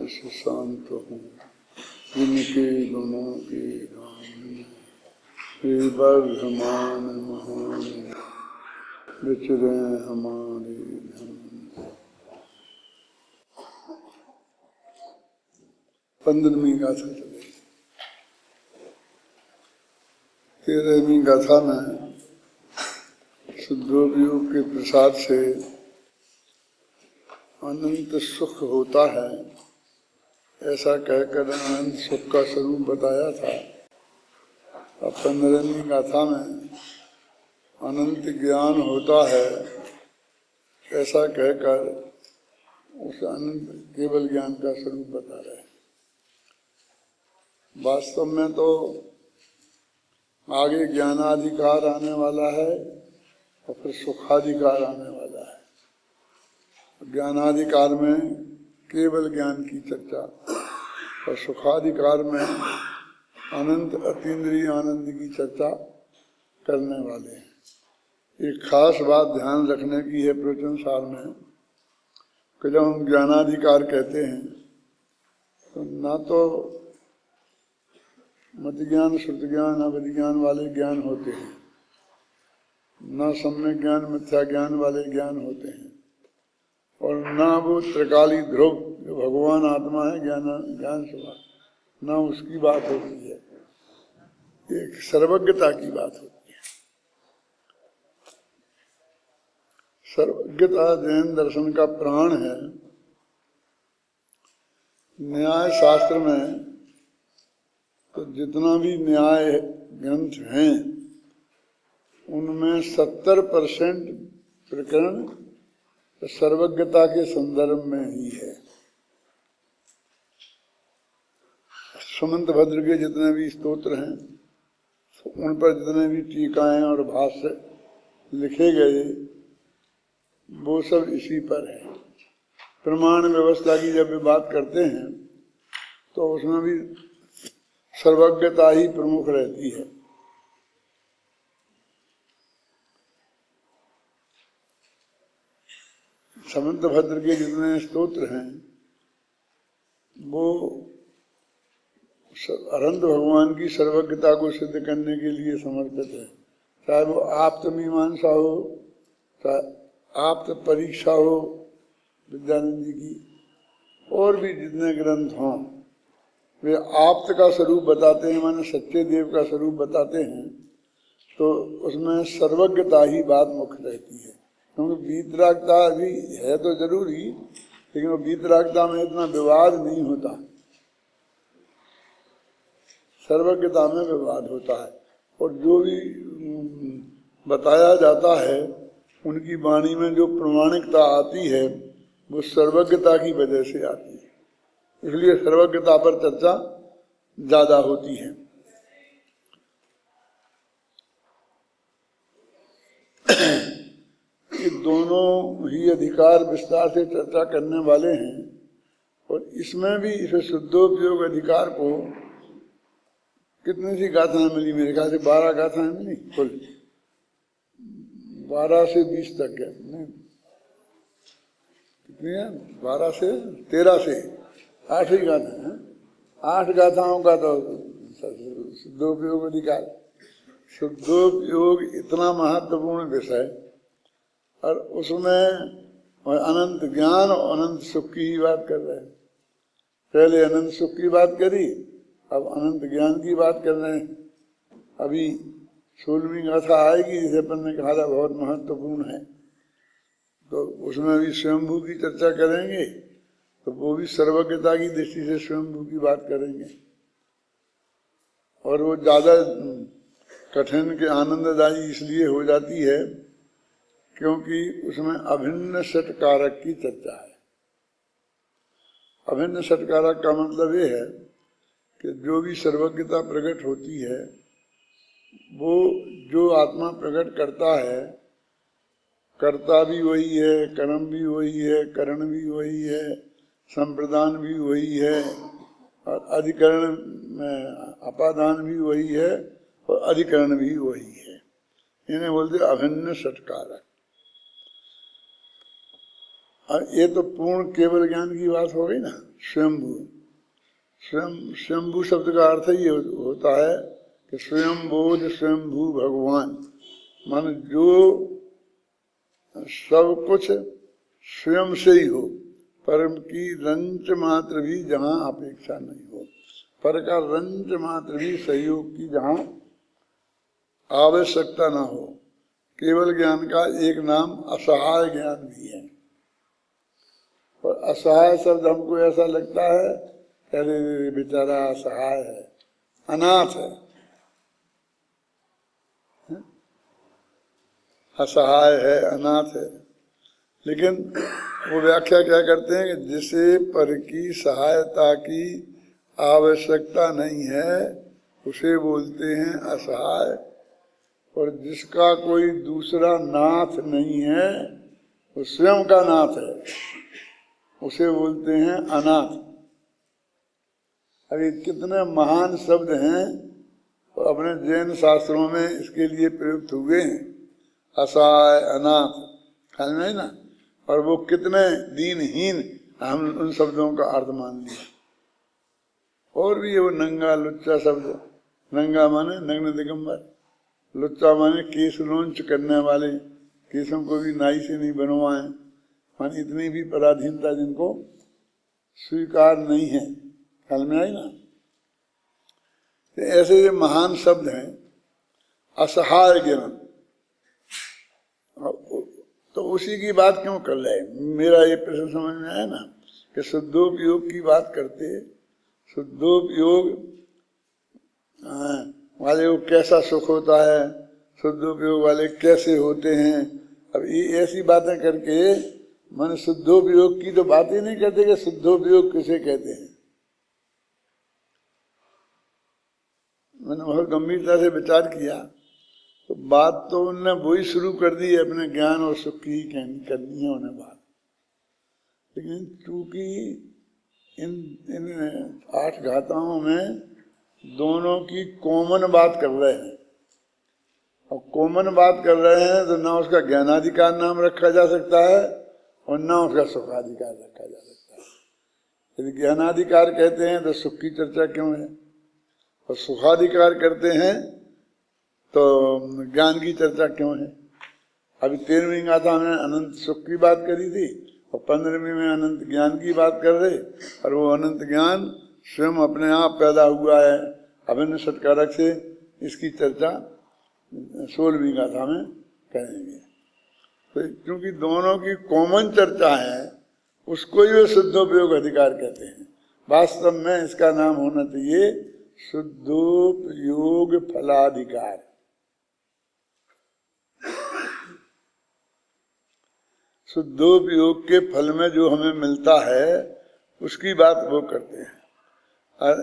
से शांत हूँ, जिनके गुणों के गान हे वर्धमान महान विचरे हमारे धन। 15वीं गाथा चलेगी। 13वीं गाथा में शुद्धोपयोग के प्रसाद से अनंत सुख होता है, ऐसा कहकर अनंत सुख का स्वरूप बताया था। अब 15वीं गाथा में अनंत ज्ञान होता है, ऐसा कहकर उस अनंत केवल ज्ञान का स्वरूप बता रहे हैं। वास्तव में तो आगे ज्ञानाधिकार आने वाला है और फिर सुखाधिकार आने वाला है। ज्ञानाधिकार में केवल ज्ञान की चर्चा और सुखाधिकार में अनंत अतीन्द्रिय आनंद की चर्चा करने वाले हैं। एक खास बात ध्यान रखने की है प्रवचन सार में कि जब हम ज्ञानाधिकार कहते हैं तो ना तो मत ज्ञान, श्रुति ज्ञान, अवधि ज्ञान वाले ज्ञान होते हैं, ना सम्यक ज्ञान, मिथ्या ज्ञान वाले ज्ञान होते हैं, और ना वो त्रिकाली ध्रुव जो भगवान आत्मा है ज्ञान स्वभाव, ना उसकी बात होती है। एक सर्वज्ञता की बात होती है। सर्वज्ञता जैन दर्शन का प्राण है। न्याय शास्त्र में तो जितना भी न्याय ग्रंथ हैं उनमें 70% प्रकरण सर्वज्ञता के संदर्भ में ही है। सुमंत भद्र के जितने भी स्तोत्र हैं उन पर जितने भी टीकाएं और भाष्य लिखे गए वो सब इसी पर है। प्रमाण व्यवस्था की जब भी बात करते हैं तो उसमें भी सर्वज्ञता ही प्रमुख रहती है। समंत भद्र के जितने स्तोत्र हैं वो अनंत भगवान की सर्वज्ञता को सिद्ध करने के लिए समर्पित है। चाहे वो आप्त मीमांसा हो, चाहे आप्त परीक्षा हो विद्यानंद जी की, और भी जितने ग्रंथ हों वे आप्त का स्वरूप बताते हैं, माने सच्चे देव का स्वरूप बताते हैं। तो उसमें सर्वज्ञता ही बात मुख्य रहती है, क्योंकि वीतरागता भी है तो जरूरी, लेकिन वो वीतरागता में इतना विवाद नहीं होता, सर्वज्ञता में विवाद होता है। और जो भी बताया जाता है उनकी वाणी में जो प्रामाणिकता आती है वो सर्वज्ञता की वजह से आती है, इसलिए सर्वज्ञता पर चर्चा ज्यादा होती है। ये दोनों ही अधिकार विस्तार से चर्चा करने वाले हैं, और इसमें भी इस शुद्धोपयोग अधिकार को कितनी सी गाथाएं मिली? मेरे ख्याल से 12 गाथाएं मिली कुल, 12 से 20 तक है। नहीं कितनी है? 12 से 13 से 8 ही गाथा है। 8 गाथाओं का तो शुद्धोपयोग अधिकार। शुद्धोपयोग इतना महत्वपूर्ण विषय, और उसमें अनंत ज्ञान और अनंत सुख की ही बात कर रहे हैं। पहले अनंत सुख की बात करी, अब अनंत ज्ञान की बात कर रहे हैं। अभी 16वीं गाथा आएगी जिसे अपन ने कहा था बहुत महत्वपूर्ण है, तो उसमें भी स्वयंभू की चर्चा करेंगे, तो वो भी सर्वज्ञता की दृष्टि से स्वयंभू की बात करेंगे। और वो ज्यादा कठिन के आनंददायी इसलिए हो जाती है क्योंकि उसमें अभिन्न षटकारक की चर्चा है। अभिन्न षटकारक का मतलब ये है कि जो भी सर्वज्ञता प्रकट होती है वो जो आत्मा प्रकट करता है, कर्ता भी वही है, कर्म भी वही है, करण भी वही है, संप्रदान भी वही है, और अधिकरण में अपादान भी वही है, और अधिकरण भी वही है। इन्हें बोलते अभिन्न षटकारक। और ये तो पूर्ण केवल ज्ञान की बात हो गई ना। स्वयंभू। स्वयंभू शब्द का अर्थ ही होता है कि स्वयं बोध स्वयंभू भगवान, मान जो सब कुछ स्वयं से ही हो, परम की रंच मात्र भी जहाँ अपेक्षा नहीं हो, पर का रंच मात्र भी सहयोग की जहाँ आवश्यकता ना हो। केवल ज्ञान का एक नाम असहाय ज्ञान भी है। और असहाय शब्द हमको ऐसा लगता है अरे बेचारा असहाय है, अनाथ है, असहाय है, अनाथ है। लेकिन वो व्याख्या क्या करते हैं कि जिसे पर की सहायता की आवश्यकता नहीं है उसे बोलते हैं असहाय, और जिसका कोई दूसरा नाथ नहीं है वो स्वयं का नाथ है, उसे बोलते हैं अनाथ। अभी कितने महान शब्द हैं और अपने जैन शास्त्रों में इसके लिए प्रयुक्त हुए हैं, असहाय, अनाथ, ख्याल में ना। और वो कितने दीनहीन हम उन शब्दों का अर्थ मान लिया। और भी ये वो नंगा लुच्चा शब्द, नंगा माने नग्न दिगंबर, लुच्चा माने केस लोंच करने वाले, केसों को भी नाई से नहीं बनवाए, माने इतनी भी पराधीनता जिनको स्वीकार नहीं है, ख्याल में आई ना। तो ऐसे ये महान शब्द हैं, असहाय ज्ञान। तो उसी की बात क्यों कर रहे हैं? मेरा ये प्रश्न समझ में आया ना कि शुद्धोपयोग की बात करते, शुद्धोपयोग वाले को कैसा सुख होता है, शुद्धोपयोग वाले कैसे होते हैं। अब ये ऐसी बातें करके मन शुद्धोपयोग की तो बात ही नहीं करते कि शुद्धोपयोग किसे कहते हैं। मैंने बहुत गंभीरता से विचार किया तो बात तो उनने वही शुरू कर दी है, अपने ज्ञान और सुख की करनी है उन्हें बात। लेकिन चूंकि इन 8 गाथाओं में दोनों की कॉमन बात कर रहे हैं, और कॉमन बात कर रहे हैं तो ना उसका ज्ञानाधिकार नाम रखा जा सकता है और ना उसका सुखाधिकार रखा जा सकता है। यदि ज्ञानाधिकार कहते हैं तो सुख की चर्चा क्यों है, और सुखाधिकार करते हैं तो ज्ञान की चर्चा क्यों है। अभी 13वीं गाथा में अनंत सुख की बात करी थी और 15वीं में अनंत ज्ञान की बात कर रहे, और वो अनंत ज्ञान स्वयं अपने आप पैदा हुआ है अभिन्न सत्कारक से। इसकी चर्चा 16वीं गाथा में करेंगे। तो क्योंकि दोनों की कॉमन चर्चा है, उसको ही वे शुद्धोपयोग अधिकार कहते हैं। वास्तव में इसका नाम होना चाहिए शुद्धोपयोग फलाधिकार। शुद्धोपयोग के फल में जो हमें मिलता है उसकी बात वो करते हैं। और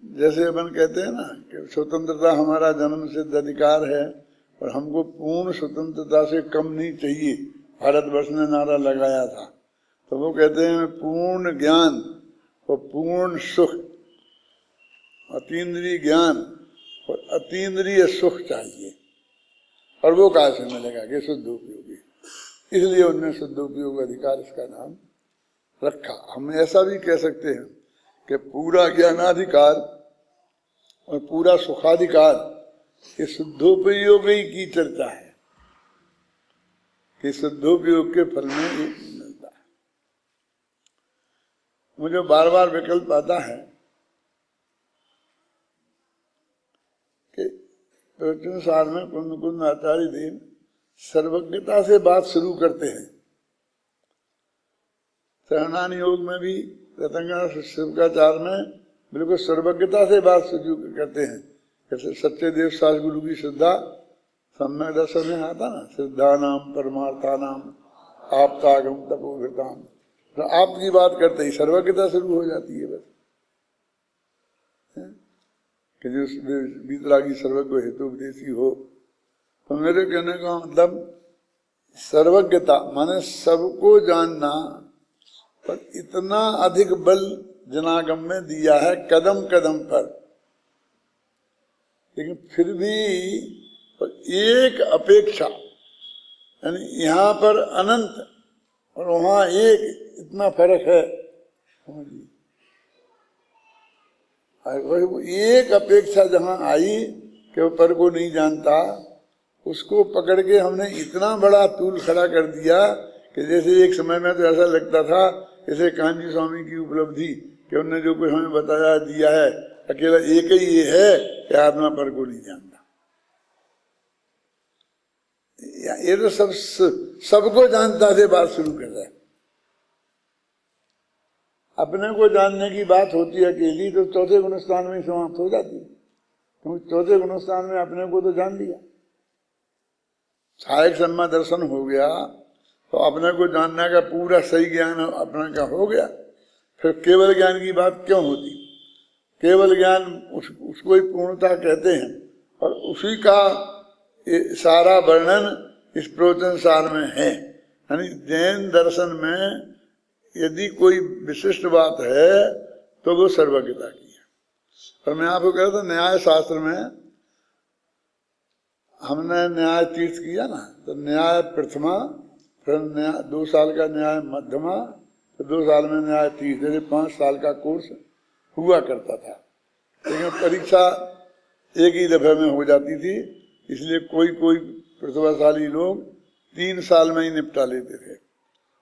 जैसे अपन कहते हैं ना कि स्वतंत्रता हमारा जन्म सिद्ध अधिकार है और हमको पूर्ण स्वतंत्रता से कम नहीं चाहिए, भारतवर्ष ने नारा लगाया था। तो वो कहते हैं पूर्ण ज्ञान और पूर्ण सुख, अतीन्द्रिय ज्ञान और अतीन्द्रिय सुख चाहिए, और वो कहाँ से मिलेगा कि शुद्धोपयोगी। इसलिए उन्होंने शुद्धोपयोग अधिकार इसका नाम रखा। हम ऐसा भी कह सकते हैं कि पूरा ज्ञानाधिकार और पूरा सुखाधिकार ये शुद्धोपयोग ही की चर्चा है, कि शुद्धोपयोग के फल में मिलता है। मुझे बार बार विकल्प आता है कि प्रवचन सार में कुंद आचार्य देव सर्वज्ञता से बात शुरू करते हैं। शरणान योग में भी रतंगा शिवकाचार में बिल्कुल सर्वज्ञता से बात शुरू करते हैं। जैसे सच्चे देव सास गुरु की श्रद्धा सम्यक दर्शन में आता ना, श्रद्धा नाम परमार्था नाम आपतागम तपोभृताम, तो आप की बात करते ही सर्वज्ञता शुरू हो जाती है बस, कि जो बीतरागी सर्वज्ञ हेतु उपदेशी हो। तो मेरे कहने का मतलब सर्वज्ञता माने सबको जानना, पर इतना अधिक बल जनागम में दिया है कदम कदम पर, लेकिन फिर भी एक अपेक्षा, यानी यहाँ पर अनंत और वहाँ एक, इतना फर्क है। एक अपेक्षा जहां आई कि वो पर को नहीं जानता, उसको पकड़ के हमने इतना बड़ा तूल खड़ा कर दिया कि जैसे एक समय में तो ऐसा लगता था जैसे कांची स्वामी की उपलब्धि कि उन्होंने जो कुछ हमें बताया दिया है अकेला एक ही ये है कि आत्मा पर को नहीं जानता। ये तो सबको जानता से बात शुरू कर रहा है। अपने को जानने की बात होती है अकेली तो चौथे गुणस्थान में समाप्त हो जाती है, क्योंकि चौथे गुणस्थान में अपने को तो जान लिया, सहायक सम्मा दर्शन हो गया तो अपने को जानने का पूरा सही ज्ञान अपने का हो गया। फिर केवल ज्ञान की बात क्यों होती? केवल ज्ञान उसको ही पूर्णता कहते हैं और उसी का सारा वर्णन इस प्रवचन सार में है। यानी जैन दर्शन में यदि कोई विशिष्ट बात है तो वो सर्वज्ञता की है। और मैं आपको कह रहा था न्याय शास्त्र में हमने न्याय तीर्थ किया ना, तो न्याय प्रथमा, फिर न्याय 2 साल का न्याय मध्यमा, फिर 2 साल में न्याय तीर्थ, जैसे 5 साल का कोर्स हुआ करता था। लेकिन परीक्षा एक ही दफे में हो जाती थी, इसलिए कोई प्रतिभाशाली लोग 3 साल में ही निपटा लेते थे।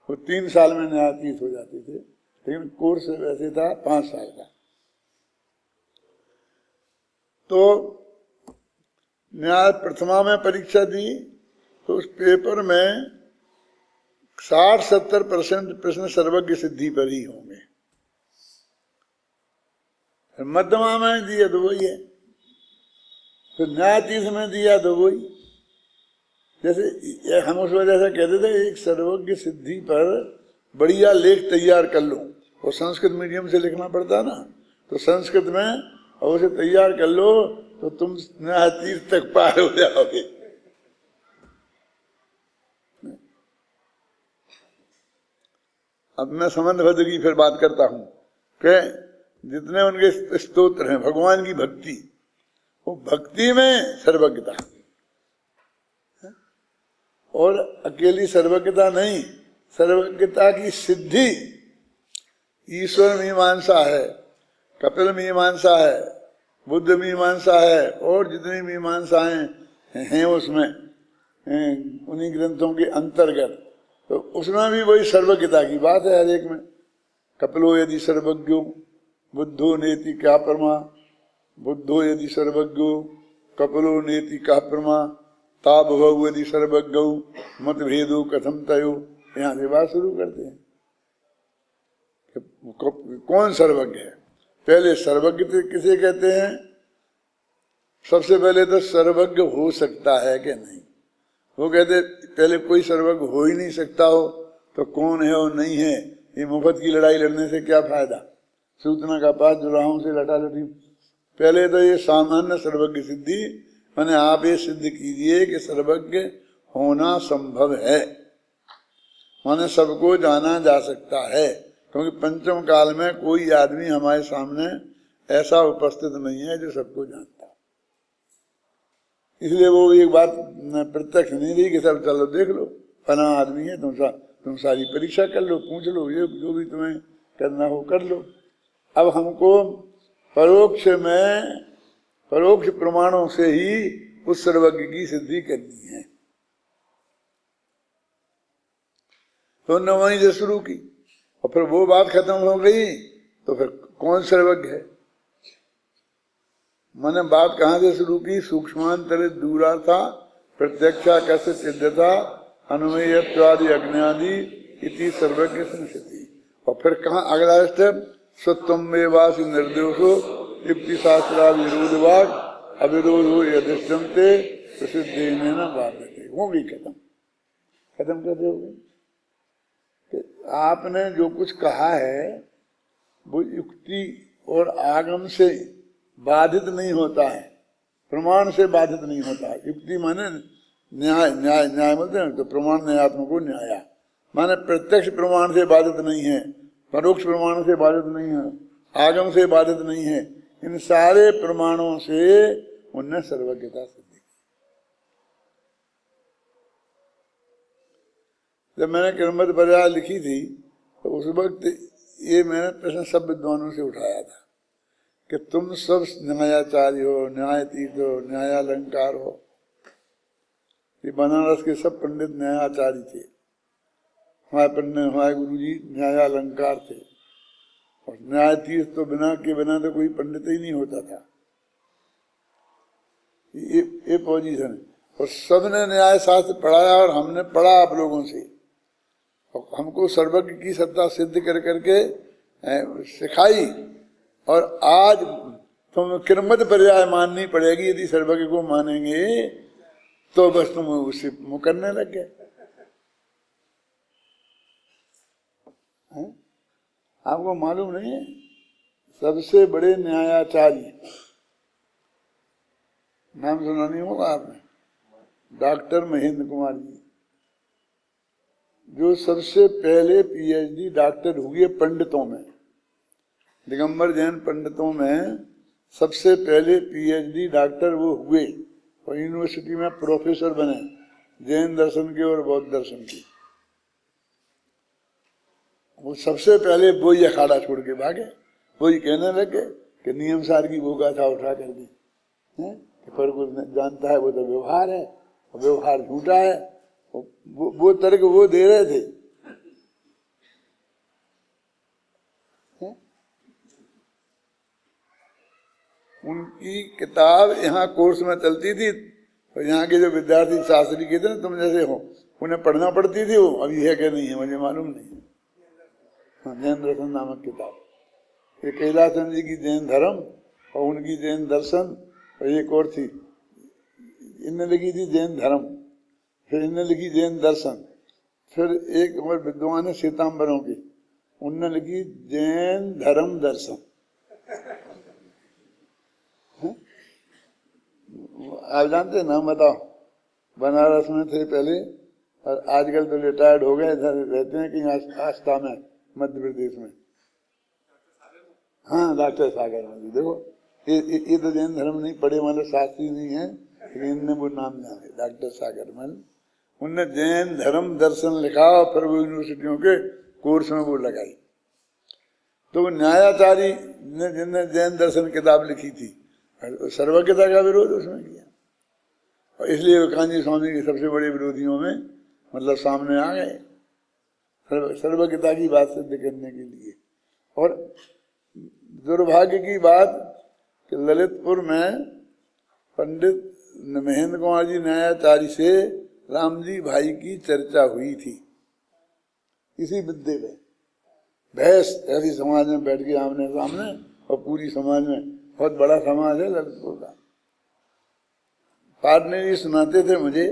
वो 3 साल में न्यायाधीश हो जाते थे, लेकिन कोर्स वैसे था 5 साल का। तो न्याय प्रथमा में परीक्षा दी तो उस पेपर में 60-70% प्रश्न सर्वज्ञ सिद्धि पर ही होंगे। मध्यमा में दिया तो वही है, फिर न्यायाधीश में दिया तो वही। जैसे हम उस वजह से कहते थे एक सर्वज्ञ सिद्धि पर बढ़िया लेख तैयार कर लो, वो संस्कृत मीडियम से लिखना पड़ता ना, तो संस्कृत में और उसे तैयार कर लो तो तुम न्यायाधीश तक पार हो जाओगे। अब मैं संबंध भद्र की फिर बात करता हूं कि जितने उनके स्तोत्र हैं भगवान की भक्ति, वो भक्ति में सर्वज्ञता, और अकेली सर्वज्ञता नहीं, सर्वज्ञता की सिद्धि ईश्वर मीमांसा है, कपिल मीमांसा है, बुद्ध मीमांसा है, और जितनी मीमांसाएं हैं उसमें उन्हीं ग्रंथों के अंतर्गत, तो उसमें भी वही सर्वज्ञता की बात है हर एक में। कपिलो यदि सर्वज्ञो बुद्धो नेति क्या परमा, बुद्धो यदि सर्वज्ञो कपिलो नेति क्या परमा, ता भव यदि सर्वज्ञ मतभेदो कथम तयो। यहाँ से बात शुरू करते हैं कौन सर्वज्ञ है। पहले सर्वज्ञ किसे कहते हैं? सबसे पहले तो सर्वज्ञ हो सकता है कि नहीं, वो कहते पहले कोई सर्वज्ञ हो ही नहीं सकता हो तो कौन है और नहीं है, ये मुफ्त की लड़ाई लड़ने से क्या फायदा, सूचना का पास जुराहों से लटा लटी। पहले तो ये सामान्य सर्वज्ञ सिद्धि, मैंने आप ये सिद्ध कीजिए कि सर्वज्ञ होना संभव है, माने सबको जाना जा सकता है, क्योंकि पंचम काल में कोई आदमी हमारे सामने ऐसा उपस्थित नहीं है जो सबको जानता। इसलिए वो एक बात प्रत्यक्ष नहीं रही कि सब चलो देख लो फला आदमी है, तुम सारी परीक्षा कर लो, पूछ लो, ये जो भी तुम्हें करना हो कर लो। अब हमको परोक्ष प्रमाणों से ही उस सर्वज्ञ की सिद्धि करनी है। तो उन्होंने वहीं से शुरू की और फिर वो बात खत्म हो गई तो फिर कौन सर्वज्ञ है, मैंने बात कहाँ से शुरू की? सूक्ष्मांतरित दूरा था प्रत्यक्षा कैसे सिद्धता अनुमेयत्वादि अज्ञादि इति सर्वज्ञ संस्थिति। और फिर कहाँ अगला स्टेप? सत्वमेवासि निर्दोषो युक्ति शास्त्रा विरोधवाद अविरोधो यदिष्टमते प्रसिद्धि में न बाधते। वो भी खत्म कैसे हो गई? आपने जो कुछ कहा है वो युक्ति और आगम से बाधित नहीं होता है, प्रमाण से बाधित नहीं होता है। युक्ति माने न्याय, न्याय न्याय बोलते हैं तो प्रमाण न्यायात्मक को न्याय माने प्रत्यक्ष प्रमाण से बाधित नहीं है, परोक्ष प्रमाण से बाधित नहीं है, आगम से बाधित नहीं है। इन सारे प्रमाणों से उनने सर्वज्ञता सिद्ध की। जब मैंने किरमत पर्याय लिखी थी तो उस वक्त ये मैंने प्रश्न सब विद्वानों से उठाया था कि तुम सब न्यायाचार्य हो, न्यायातीत हो, न्यायालंकार हो। ये बनारस के सब पंडित न्यायाचार्य थे, हमारे पंडित हमारे गुरु जी न्यायालंकार थे, और न्यायातीत तो बिना तो कोई पंडित ही नहीं होता था। ये पोजीशन है। और सबने न्याय शास्त्र पढ़ाया और हमने पढ़ा आप लोगों से, और हमको सर्वज्ञ की सत्ता सिद्ध कर करके सिखाई। और आज तुम किरमत पर्याय माननी पड़ेगी, यदि सर्वज्ञ को मानेंगे तो बस तुम उससे मुकरने लग गए। आपको मालूम नहीं है, सबसे बड़े न्यायाचार्य, नाम सुना नहीं होगा आपने, डॉक्टर महेंद्र कुमार जी, जो सबसे पहले पीएचडी डॉक्टर हुए पंडितों में, दिगंबर जैन पंडितों में सबसे पहले पीएचडी डॉक्टर वो हुए और यूनिवर्सिटी में प्रोफेसर बने, जैन दर्शन के और बौद्ध दर्शन के। वो सबसे पहले वो ही अखाड़ा छोड़ के भागे, वो ही कहने लगे कि नियम सार की वो गाथा उठा करके, पर को जानता है वो तो व्यवहार है, और व्यवहार झूठा है। वो तर्क वो दे रहे थे। उनकी किताब यहाँ कोर्स में चलती थी, और यहाँ के जो विद्यार्थी शास्त्री के थे ना, तुम जैसे हो, उन्हें पढ़ना पड़ती थी। वो अभी है क्या नहीं है मुझे मालूम नहीं। जैन दर्शन नामक किताब, ये कैलाश चंद्र जी की जैन धर्म और उनकी जैन दर्शन, और एक और थी इनने लिखी थी जैन धर्म, फिर इनने लिखी जैन दर्शन, फिर एक हमारे विद्वान है सीताम्बरों की, उनने लिखी जैन धर्म दर्शन। आप जानते नाम बताओ? बनारस में थे पहले, और आजकल तो रिटायर्ड हो गए, इधर रहते हैं कि आस्था में, मध्य प्रदेश में। हाँ, डॉक्टर सागर में। देखो ये तो जैन धर्म नहीं पढ़े वाले शास्त्री नहीं है, लेकिन इनने वो नाम जाने, डॉक्टर सागर मन। उनने जैन धर्म दर्शन लिखा और फिर वो यूनिवर्सिटियों के कोर्स में वो लगाई। तो वो न्यायाचार्य ने जिनने जैन दर्शन किताब लिखी थी, सर्वज्ञता का विरोध उसमें किया, और इसलिए कांजी स्वामी के सबसे बड़े विरोधियों में मतलब सामने आ गए सर्वज्ञता की बात सिद्ध करने के लिए। और दुर्भाग्य की बात कि ललितपुर में पंडित महेंद्र कुमार जी न्यायाचार्य से राम जी भाई की चर्चा हुई थी इसी मुद्दे में। बहस ऐसी समाज में बैठ के आमने सामने, और पूरी समाज में, बहुत बड़ा समाज है ललितपुर का। पार्टनर जी सुनाते थे मुझे,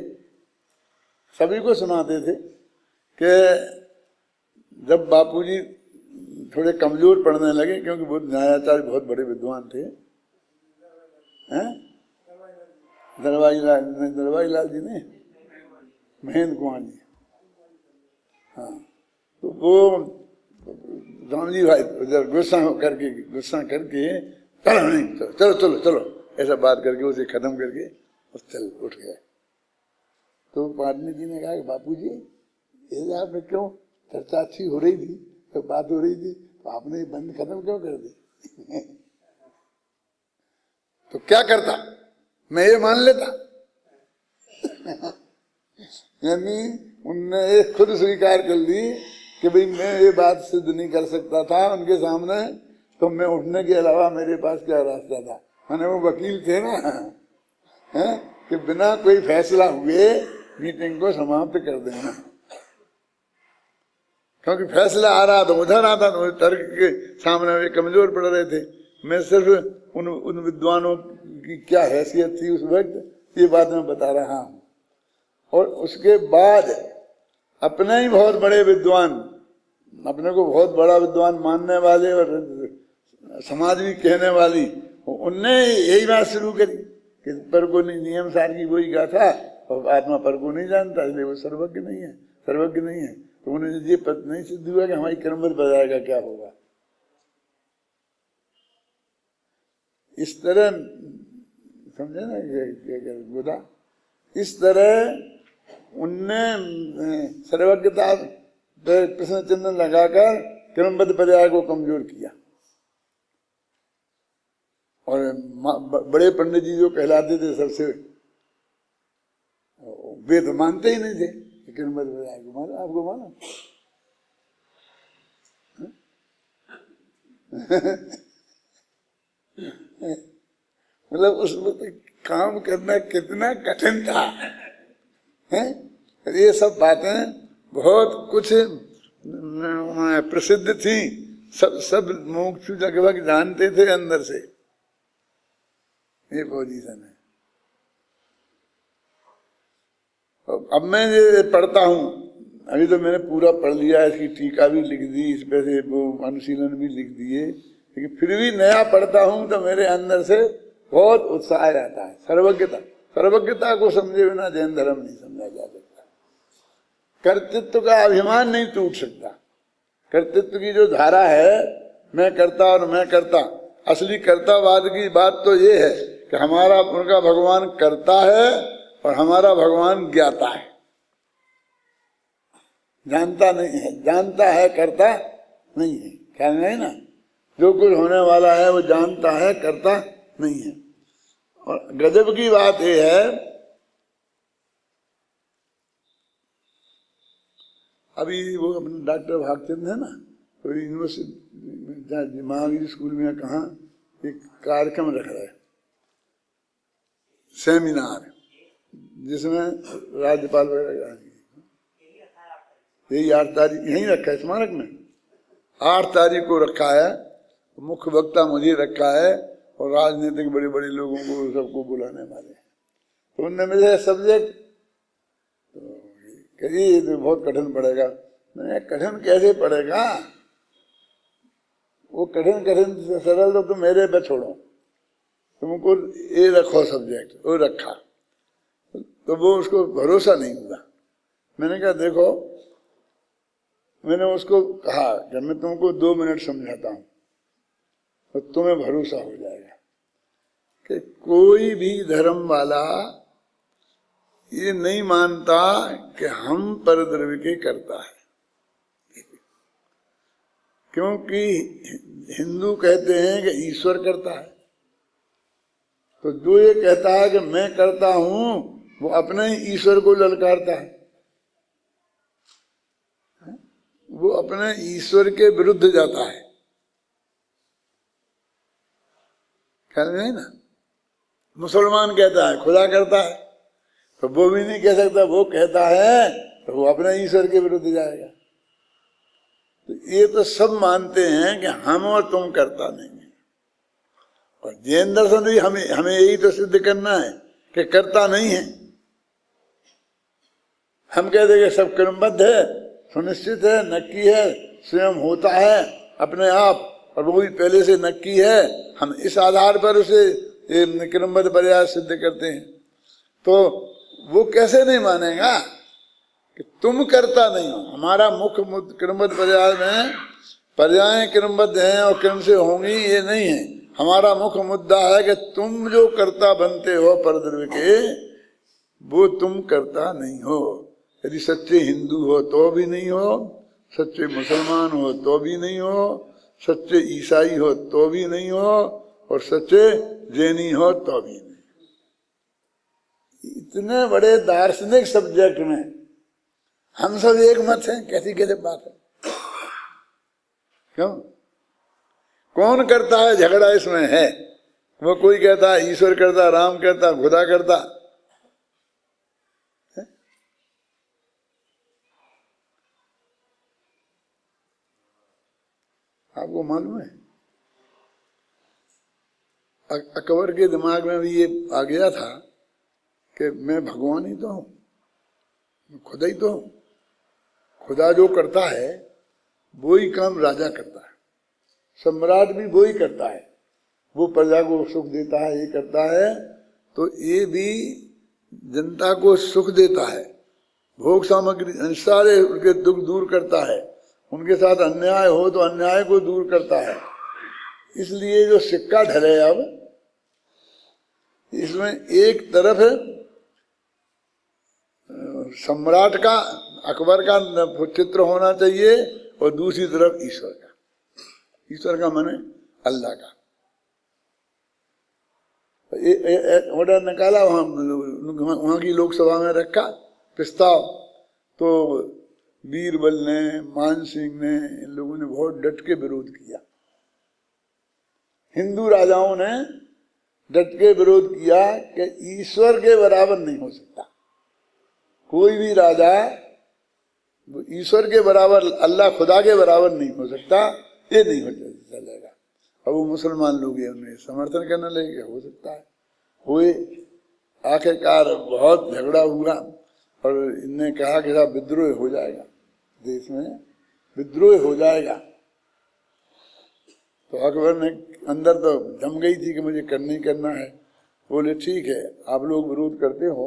सभी को सुनाते थे कि जब बापूजी थोड़े कमजोर पड़ने लगे, क्योंकि वो न्यायाचार्य बहुत बड़े विद्वान थे, दरबारी लाल जी ने, महेंद्र कुमार जी, हाँ, तो वो राम जी भाई गुस्सा करके चलो चलो चलो ऐसा बात करके उसे खत्म करके चल उठ गए। तो पाटनी जी ने कहा कि बापूजी ये आपने क्यों, चर्चा अच्छी हो रही थी, तो बात हो रही थी, तो आपने बंद खत्म क्यों कर दी? तो क्या करता, मैं ये मान लेता। यानी उनने खुद स्वीकार कर ली कि भाई मैं ये बात सिद्ध नहीं कर सकता था उनके सामने, तो मैं उठने के अलावा मेरे पास क्या रास्ता था। मैंने वो वकील थे ना, है कि बिना कोई फैसला हुए मीटिंग को समाप्त कर देना, क्योंकि फैसला आ रहा तो उधर आता, तो तर्क के सामने वे कमजोर पड़ रहे थे। मैं सिर्फ उन विद्वानों की क्या हैसियत थी उस वक्त, ये बात मैं बता रहा हूँ। और उसके बाद अपने ही बहुत बड़े विद्वान, अपने को बहुत बड़ा विद्वान मानने वाले और समाज भी कहने वाली, उनने यही बात शुरू करी कि पर को नहीं, नियम सार की वही गाथा, और आत्मा पर को नहीं जानता, इसलिए वो सर्वज्ञ नहीं है, सर्वज्ञ नहीं है। तो उन्हें ये पता नहीं सिद्ध हुआ कि हमारी कर्मत बजाएगा क्या होगा। इस तरह समझे ना गुदा, इस तरह उनने सर्वज्ञता तो प्रश्न चिन्ह लगाकर क्रमबद्ध पर्याय को कमजोर किया। और बड़े पंडित जी जो कहलाते थे सबसे, वे तो मानते ही नहीं थे क्रमबद्ध पर्याय को। माना आपको? माना मतलब उस वक्त काम करना कितना कठिन था, हैं? ये सब बातें बहुत कुछ प्रसिद्ध थी, सब मुमुक्षु लगभग जानते थे अंदर से। ये पोजीशन है। अब मैं ये पढ़ता हूँ, अभी तो मैंने पूरा पढ़ लिया, इसकी टीका भी लिख दी, इस पे से वो अनुशीलन भी लिख दिए, लेकिन फिर भी नया पढ़ता हूँ तो मेरे अंदर से बहुत उत्साह रहता है। सर्वज्ञता को समझे बिना जैन धर्म नहीं समझा जा सकता। कर्तृत्व का अभिमान नहीं टूट सकता। कर्तृत्व की जो धारा है, मैं करता और मैं करता, असली कर्तावाद की बात तो ये है कि हमारा उनका भगवान करता है और हमारा भगवान ज्ञाता है, जानता नहीं है। जानता है, करता नहीं है। ख्याल नहीं ना? जो कुछ होने वाला है वो जानता है, करता नहीं है। और गजब की बात यह है, अभी वो अपने डॉक्टर भागचंद है ना, तो यूनिवर्सिटी महावीर स्कूल में कहाँ एक कार्यक्रम रख रहा है, सेमिनार, जिसमें राज्यपाल वगैरह, यही 8 तारीख यहीं रखा है स्मारक में, 8 तारीख को रखा है। मुख्य वक्ता मुझे रखा है और राजनीतिक बड़े बड़े लोगों को सबको बुलाने वाले हैं। तो उनने मुझे सब्जेक्ट कही तो बहुत कठिन पड़ेगा। मैंने कठिन कैसे पड़ेगा, वो कठिन सरल तो तुम मेरे पे छोड़ो, तुमको ये रखो सब्जेक्ट, वो रखा। तो वो उसको भरोसा नहीं हुआ। मैंने कहा देखो, मैंने उसको कहा कि मैं तुमको 2 मिनट समझाता हूं तो तुम्हें भरोसा हो जाएगा कि कोई भी धर्म वाला ये नहीं मानता कि हम परद्रव्य के करता है। क्योंकि हिंदू कहते हैं कि ईश्वर करता है, तो जो ये कहता है कि मैं करता हूं वो अपने ही ईश्वर को ललकारता है, वो अपने ईश्वर के विरुद्ध जाता है। ख्याल नहीं ना? मुसलमान कहता है खुदा करता है, तो वो भी नहीं कह सकता, वो कहता है तो वो अपने ईश्वर के विरुद्ध जाएगा। तो ये तो सब मानते हैं कि हम और तुम करता नहीं है। और जैन दर्शन भी हमें यही तो सिद्ध करना है कि करता नहीं है। हम कहते हैं कि सब क्रमबद्ध है, सुनिश्चित है, नक्की है, स्वयं होता है अपने आप, और वो भी पहले से नक्की है। हम इस आधार पर उसे क्रमबद्ध पर्याय सिद्ध करते हैं। तो वो कैसे नहीं मानेगा कि तुम करता नहीं हो। हमारा मुख्य क्रमबद्ध पर्याय में पर्याय क्रमबद्ध हैं और क्रम से होंगी, ये नहीं है। हमारा मुख्य मुद्दा है कि तुम जो कर्ता बनते हो परद्रव्य के, वो तुम करता नहीं हो। यदि सच्चे हिंदू हो तो भी नहीं हो, सच्चे मुसलमान हो तो भी नहीं हो, सच्चे ईसाई हो तो भी नहीं हो, और सच्चे जैनी हो तो भी नहीं। इतने बड़े दार्शनिक सब्जेक्ट में हम सब एक मत हैं, कैसी गजब बात है। क्यों? कौन करता है, झगड़ा इसमें है। वो कोई कहता है ईश्वर करता, राम करता, खुदा करता। आपको मालूम है अकबर के दिमाग में भी ये आ गया था कि मैं भगवान ही तो हूं, खुदा ही तो हूं। खुदा जो करता है वो ही काम राजा करता है, सम्राट भी वो ही करता है। वो प्रजा को सुख देता है, ये करता है, तो ये भी जनता को सुख देता है, भोग सामग्री सारे उनके दुख दूर करता है। उनके साथ अन्याय हो तो अन्याय को दूर करता है। इसलिए जो सिक्का ढले अब, इसमें एक तरफ सम्राट का अकबर का चित्र होना चाहिए और दूसरी तरफ ईश्वर का। ईश्वर का माने अल्लाह का। ऑर्डर निकाला, वहां की लोकसभा में रखा प्रस्ताव, तो बीरबल ने, मान सिंह ने, इन लोगों ने बहुत डट के विरोध किया। हिंदू राजाओं ने डट के विरोध किया कि ईश्वर के बराबर नहीं हो सकता कोई भी राजा, ईश्वर के बराबर, अल्लाह खुदा के बराबर नहीं हो सकता, ये नहीं हो चलेगा। अब वो मुसलमान लोग उन्हें समर्थन करने लगे, हो सकता है हुए। आखिरकार बहुत झगड़ा हुआ और इनने कहा कि साहब विद्रोह हो जाएगा, देश में विद्रोह हो जाएगा। तो अकबर ने अंदर तो जम गई थी कि मुझे करना ही करना है। बोले ठीक है, आप लोग विरोध करते हो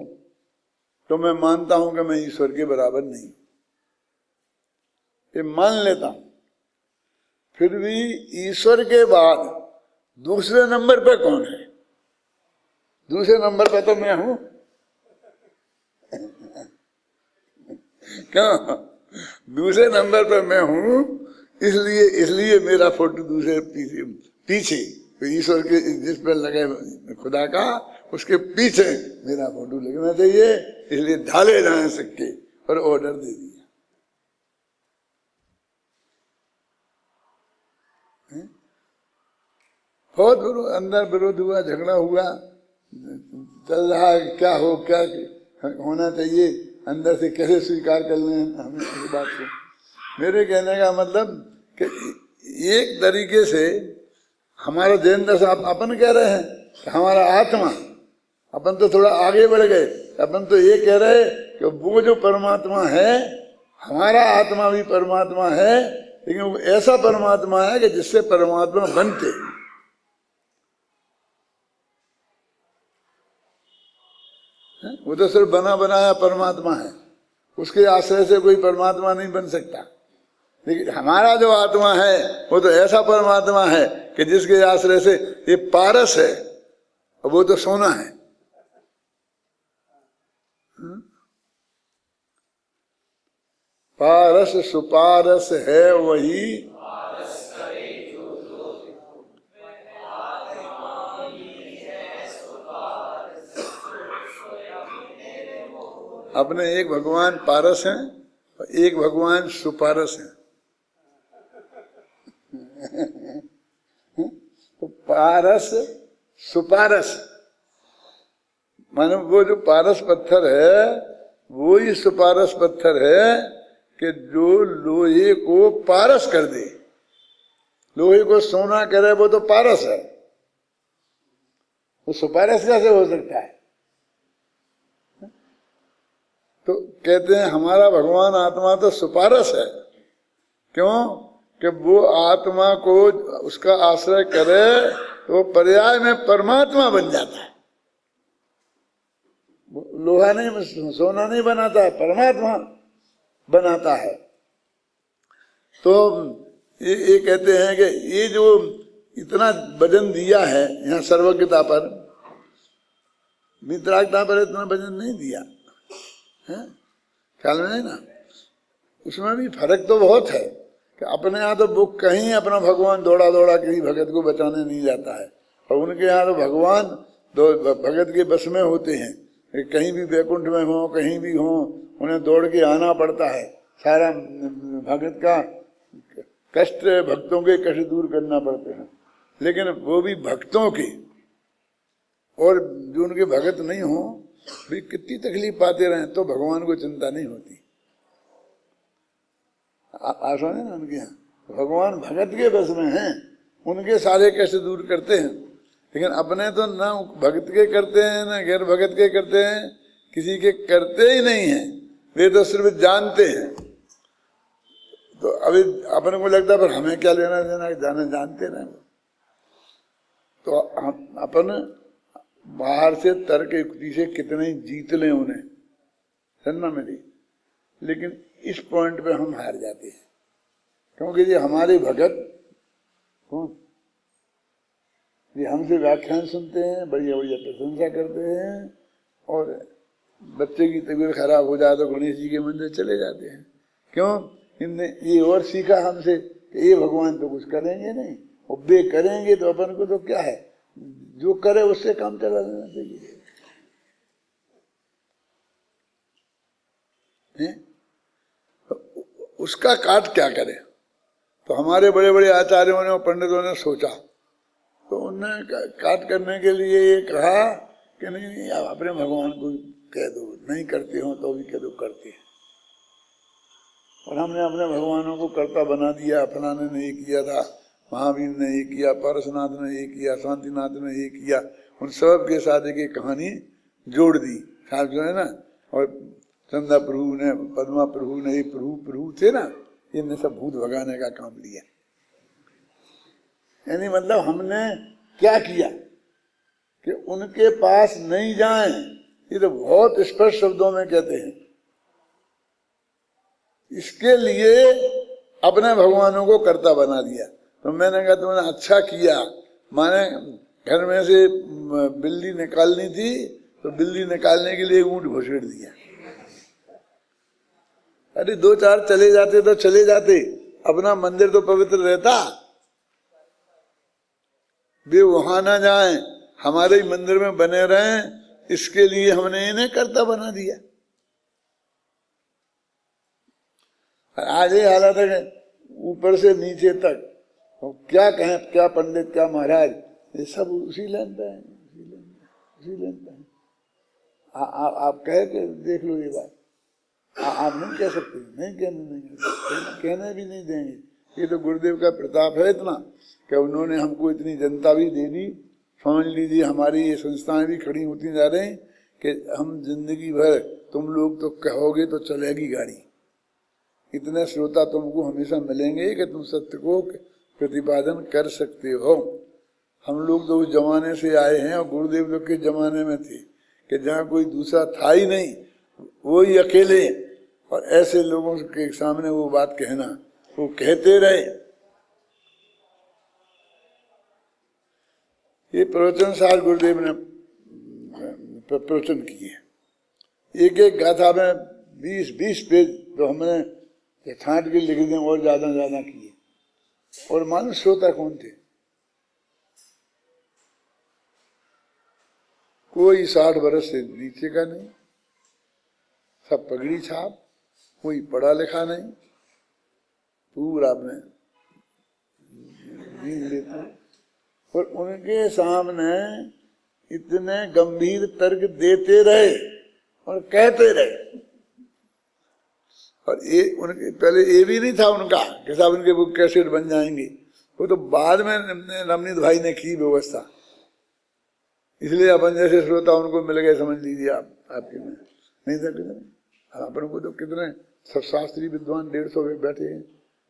तो मैं मानता हूं कि मैं ईश्वर के बराबर नहीं, ये मान लेता हूं। फिर भी ईश्वर के बाद दूसरे नंबर पे कौन है? दूसरे नंबर पे तो मैं हूं। क्यों? दूसरे नंबर पे मैं हूं, इसलिए मेरा फोटो दूसरे पीछे ईश्वर के जिस पर लगे खुदा का, उसके पीछे मेरा फोटो लगना चाहिए, इसलिए ढाले जाए सिक्के और ऑर्डर दे दिया। बहुत अंदर विरोध हुआ, झगड़ा हुआ, चल रहा है क्या हो, क्या होना चाहिए, अंदर से कैसे स्वीकार कर लें हमें इस बात को। मेरे कहने का मतलब कि एक तरीके से हमारा जैन दर्शन अपन कह रहे हैं कि हमारा आत्मा, अपन तो थोड़ा आगे बढ़ गए, अपन तो ये कह रहे कि वो जो परमात्मा है, हमारा आत्मा भी परमात्मा है, लेकिन वो ऐसा परमात्मा है कि जिससे परमात्मा बनते। वो तो सिर्फ बना बनाया परमात्मा है, उसके आश्रय से कोई परमात्मा नहीं बन सकता। लेकिन हमारा जो आत्मा है वो तो ऐसा परमात्मा है कि जिसके आश्रय से ये पारस है, और वो तो सोना है। पारस सुपारस है वही, अपने एक भगवान पारस हैं और एक भगवान सुपारस हैं। तो पारस सुपारस मानो वो जो पारस पत्थर है वो ही सुपारस पत्थर है कि जो लोहे को पारस कर दे। लोहे को सोना करे वो तो पारस है, वो सुपारस कैसे हो सकता है? तो कहते हैं हमारा भगवान आत्मा तो सुपारस है। क्यों? कि वो आत्मा को उसका आश्रय करे तो पर्याय में परमात्मा बन जाता है। लोहा नहीं, सोना नहीं बनाता है, परमात्मा बनाता है। तो ये कहते हैं कि ये जो इतना वजन दिया है यहाँ सर्वज्ञता पर, वितरागता पर इतना वजन नहीं दिया है, ख्याल में नहीं ना। उसमें भी फर्क तो बहुत है कि अपने यहाँ तो वो कहीं अपना भगवान दौड़ा दौड़ा किसी भगत को बचाने नहीं जाता है, और उनके यहाँ तो भगवान भगत के बस में होते हैं। कहीं भी वैकुंठ में हो, कहीं भी हो, उन्हें दौड़ के आना पड़ता है। सारा भगत का कष्ट, भक्तों के कष्ट दूर करना पड़ते हैं। लेकिन वो भी भक्तों के, और जो उनके भगत नहीं हो भी कितनी तकलीफ पाते रहे तो भगवान को चिंता नहीं होती। आसान है ना उनके यहाँ। भगवान भगत के बस में हैं, उनके सारे कष्ट दूर करते हैं। लेकिन अपने तो ना भगत के करते हैं ना गैर भगत के करते हैं, किसी के करते ही नहीं हैं, वे तो सिर्फ जानते हैं। तो अभी अपने को लगता है पर हमें क्या लेना देना, जाने जानते ना। तो हम अपन बाहर से तर्क युक्ति से कितने जीत लें उन्हें, सुनना मेरी, लेकिन इस पॉइंट पे हम हार जाते हैं। क्योंकि ये हमारे भगत कौन, ये हमसे व्याख्यान सुनते हैं, बढ़िया बढ़िया प्रशंसा करते हैं, और बच्चे की तबीयत खराब हो जाए तो गणेश जी के मंदिर चले जाते हैं। क्यों? इनने ये और सीखा हमसे कि ये भगवान तो कुछ करेंगे नहीं, और वे करेंगे तो अपन को तो क्या है, जो करे उससे काम चला लेना चाहिए। उसका काट क्या करे? तो हमारे बड़े बड़े आचार्यों ने और पंडितों ने सोचा, तो उन्होंने काट करने के लिए ये कहा कि नहीं नहीं, आप अपने भगवान को कह दो, नहीं करते हो तो भी कह दो करते हैं। और हमने अपने भगवानों को कर्ता बना दिया। फलाने ने ये किया था, महावीर ने ये किया, पारसनाथ ने ये किया, शांतिनाथ ने ये किया, उन सब के साथ एक कहानी जोड़ दी साहब जो है ना। और चंदा प्रभु ने, पद्मा प्रभु ने, ये प्रभु थे ना, इनने सब भूत भगाने का काम लिया। यानी मतलब हमने क्या किया कि उनके पास नहीं जाएं, ये तो बहुत स्पष्ट शब्दों में कहते हैं। इसके लिए अपने भगवानों को कर्ता बना दिया। तो मैंने कहा तुमने अच्छा किया, माने घर में से बिल्ली निकालनी थी तो बिल्ली निकालने के लिए ऊंट घुसेड़ दिया। अरे 2-4 चले जाते तो चले जाते, अपना मंदिर तो पवित्र रहता। वे वहां ना जाएं, हमारे ही मंदिर में बने रहें, इसके लिए हमने इन्हें कर्ता बना दिया। आज ये हालत है ऊपर से नीचे तक, तो क्या कहें, क्या पंडित, क्या महाराज, ये सब उसी लाइन पे है, उसी लाइन पे है। आप कह के देख लो ये बात। आप नहीं कह सकते, नहीं कहने भी नहीं देंगे। ये तो गुरुदेव का प्रताप है इतना कि उन्होंने हमको इतनी जनता भी दे दी। समझ लीजिए हमारी ये संस्थाएं भी खड़ी होती जा रही कि हम जिंदगी भर, तुम लोग तो कहोगे तो चलेगी गाड़ी। इतने श्रोता तुमको हमेशा मिलेंगे कि तुम सत्य को प्रतिपादन कर सकते हो। हम लोग तो उस जमाने से आए हैं, और गुरुदेव लोग के जमाने में थे कि जहाँ कोई दूसरा था ही नहीं, वो ही अकेले, और ऐसे लोगों के सामने वो बात कहना, वो कहते रहे। ये प्रवचन साल गुरुदेव ने प्रवचन किए, एक एक गाथा में 20-20 पेज तो हमने छांट के लिख दें, और ज्यादा किए। और मानो श्रोता कौन थे? कोई 60 वर्ष से नीचे का नहीं, सब पगड़ी छाप, कोई पढ़ा लिखा नहीं, पूरा अपने जीन लेते। और उनके सामने इतने गंभीर तर्क देते रहे और कहते रहे। और ये उनके पहले ये भी नहीं था उनका कि साहब उनके बुक कैसेट बन जाएंगे, वो तो बाद में नवनीत भाई ने की व्यवस्था। इसलिए अपन जैसे श्रोता उनको मिल गए, समझ लीजिए आप, आपके में नहीं था कितने। अपन को तो कितने सब शास्त्री विद्वान 150 बैठे हैं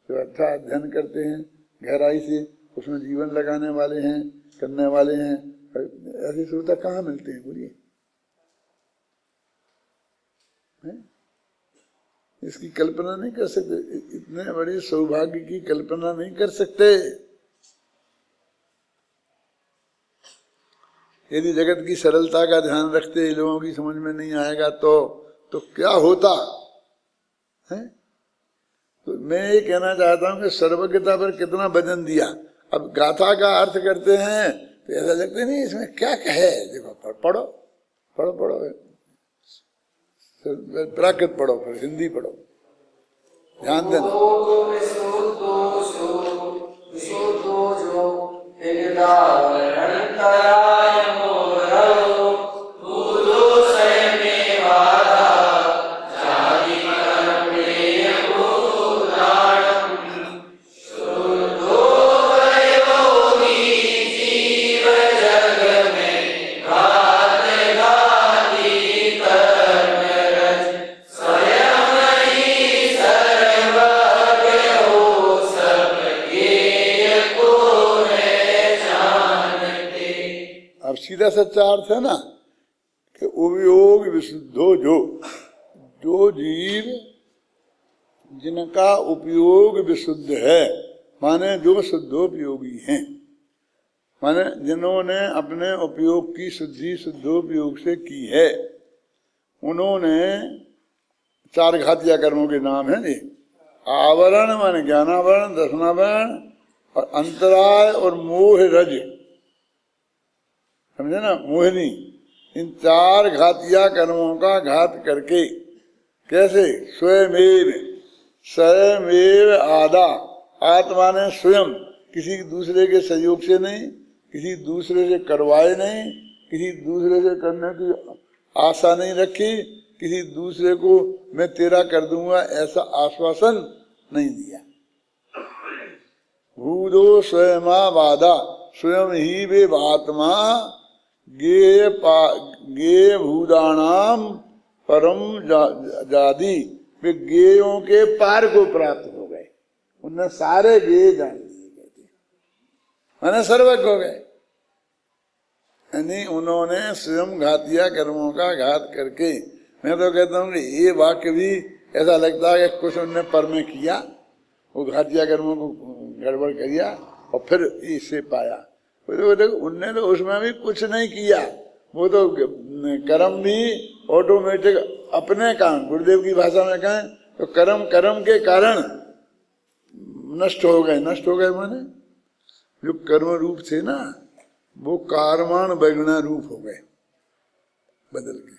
जो अच्छा अध्ययन करते हैं, गहराई से उसमें जीवन लगाने वाले हैं, करने वाले हैं। ऐसे श्रोता कहाँ मिलते हैं बोलिए? इसकी कल्पना नहीं कर सकते, इतने बड़े सौभाग्य की कल्पना नहीं कर सकते। यदि जगत की सरलता का ध्यान रखते लोगों की समझ में नहीं आएगा तो क्या होता है? तो मैं ये कहना चाहता हूँ कि सर्वज्ञता पर कितना वजन दिया। अब गाथा का अर्थ करते हैं तो ऐसा लगता नहीं इसमें क्या कहे। देखो पढ़ो पढ़ो पढ़ो, प्राकृत पढ़ो, फिर हिंदी पढ़ो, ध्यान देना। सीधा सच्चा अर्थ है ना कि उपयोग विशुद्धो, जो जीव जिनका उपयोग विशुद्ध है, माने जो शुद्धोपयोगी हैं, माने जिन्होंने अपने उपयोग की शुद्धि शुद्धोपयोग से की है, उन्होंने चार घातिया कर्मों के नाम है ये। आवरण मान ज्ञानावरण, दर्शनावरण और अंतराय और मोह रज, समझे ना, मोहिनी, इन चार घातिया कर्मों का घात करके कैसे, स्वयमेव, स्वयमेव आदा, आत्मा ने स्वयं, किसी दूसरे के सहयोग से नहीं, किसी दूसरे से करवाए नहीं, किसी दूसरे से करने की आशा नहीं रखी, किसी दूसरे को मैं तेरा कर दूंगा ऐसा आश्वासन नहीं दिया। भूदो स्वयमावादा, स्वयं ही वे आत्मा गे भूदानाम परम जादी, वे गेयों के पार को प्राप्त हो गए। उनने सारे गे जान लिए, कहते मैंने सर्वज्ञ हो गए। यानी उन्होंने स्वयं घातिया कर्मों का घात करके, मैं तो कहता हूँ कि ये वाक्य भी ऐसा लगता है कि कुछ उनने पर में किया, वो घातिया कर्मों को गड़बड़ किया और फिर इससे पाया। उनने तो उसमें भी कुछ नहीं किया, वो तो कर्म भी ऑटोमेटिक अपने कारण, गुरुदेव की भाषा में कहें तो कर्म के कारण नष्ट हो गए। नष्ट हो गए माने जो कर्म रूप थे ना, वो कारमान बैगुना रूप हो गए, बदल के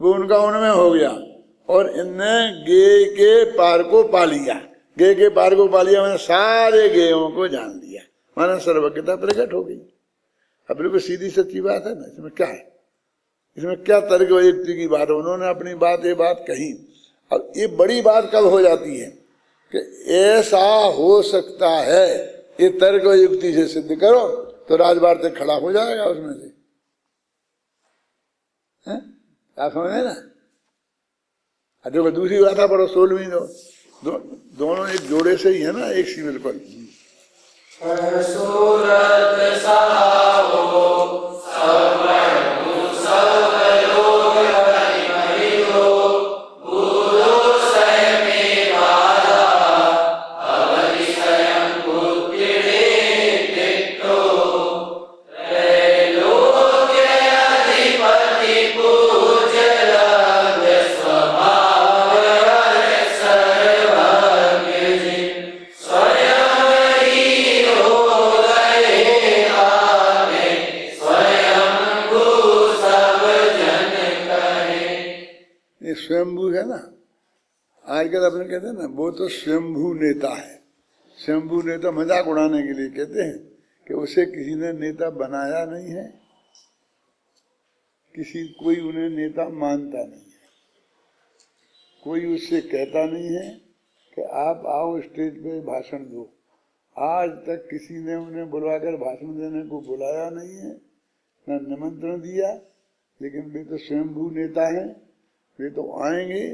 वो उनका उनमें हो गया। और इनने गे के पार को पा लिया। गे के पार को पा लिया मैंने सारे गेयों को जान लिया, माना सर्वज्ञता प्रकट हो गई। अब बिल्कुल सीधी सच्ची बात है ना, इसमें क्या है, इसमें क्या तर्क व युक्ति की बात है। उन्होंने अपनी बात ये बात कही। अब ये बड़ी बात कब हो जाती है कि ऐसा हो सकता है, ये तर्क व युक्ति से सिद्ध करो तो राजवार तक खड़ा हो जाएगा उसमें से, आप समझे ना। देखो दूसरी बात है, पढ़ो 16वीं दोनों एक जोड़े से ही है ना, एक सी बिल्कुल। स्वयंभू है ना, आजकल अपने कहते हैं ना, वो तो स्वयंभू नेता है। स्वयंभू नेता मजाक उड़ाने के लिए कहते हैं कि उसे किसी ने नेता बनाया नहीं है, कोई उन्हें नेता मानता नहीं है, कोई उससे कहता नहीं है कि आप आओ स्टेज पे भाषण दो। आज तक किसी ने उन्हें बुलाकर भाषण देने को बुलाया नहीं है, न निमंत्रण दिया। लेकिन वे तो स्वयंभू नेता हैं, वे तो आएंगे,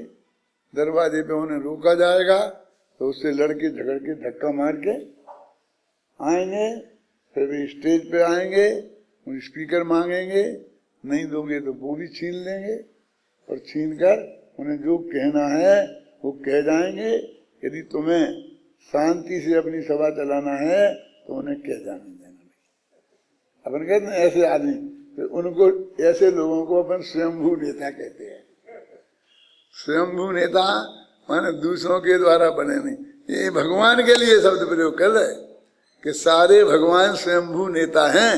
दरवाजे पे उन्हें रोका जाएगा तो उससे लड़के झगड़ के धक्का मार के आएंगे, फिर वे स्टेज पे आएंगे, उन स्पीकर मांगेंगे, नहीं दोगे तो वो भी छीन लेंगे और छीन कर उन्हें जो कहना है वो कह जाएंगे। यदि तुम्हें शांति से अपनी सभा चलाना है तो उन्हें कह जाने देना नहीं। अपन कहते हैं ऐसे आदमी, तो उनको, ऐसे लोगों को अपन स्वयंभू नेता कहते हैं। स्वयंभू नेता माने दूसरों के द्वारा बने नहीं। ये भगवान के लिए शब्द प्रयोग कर रहे कि सारे भगवान स्वयंभू नेता हैं,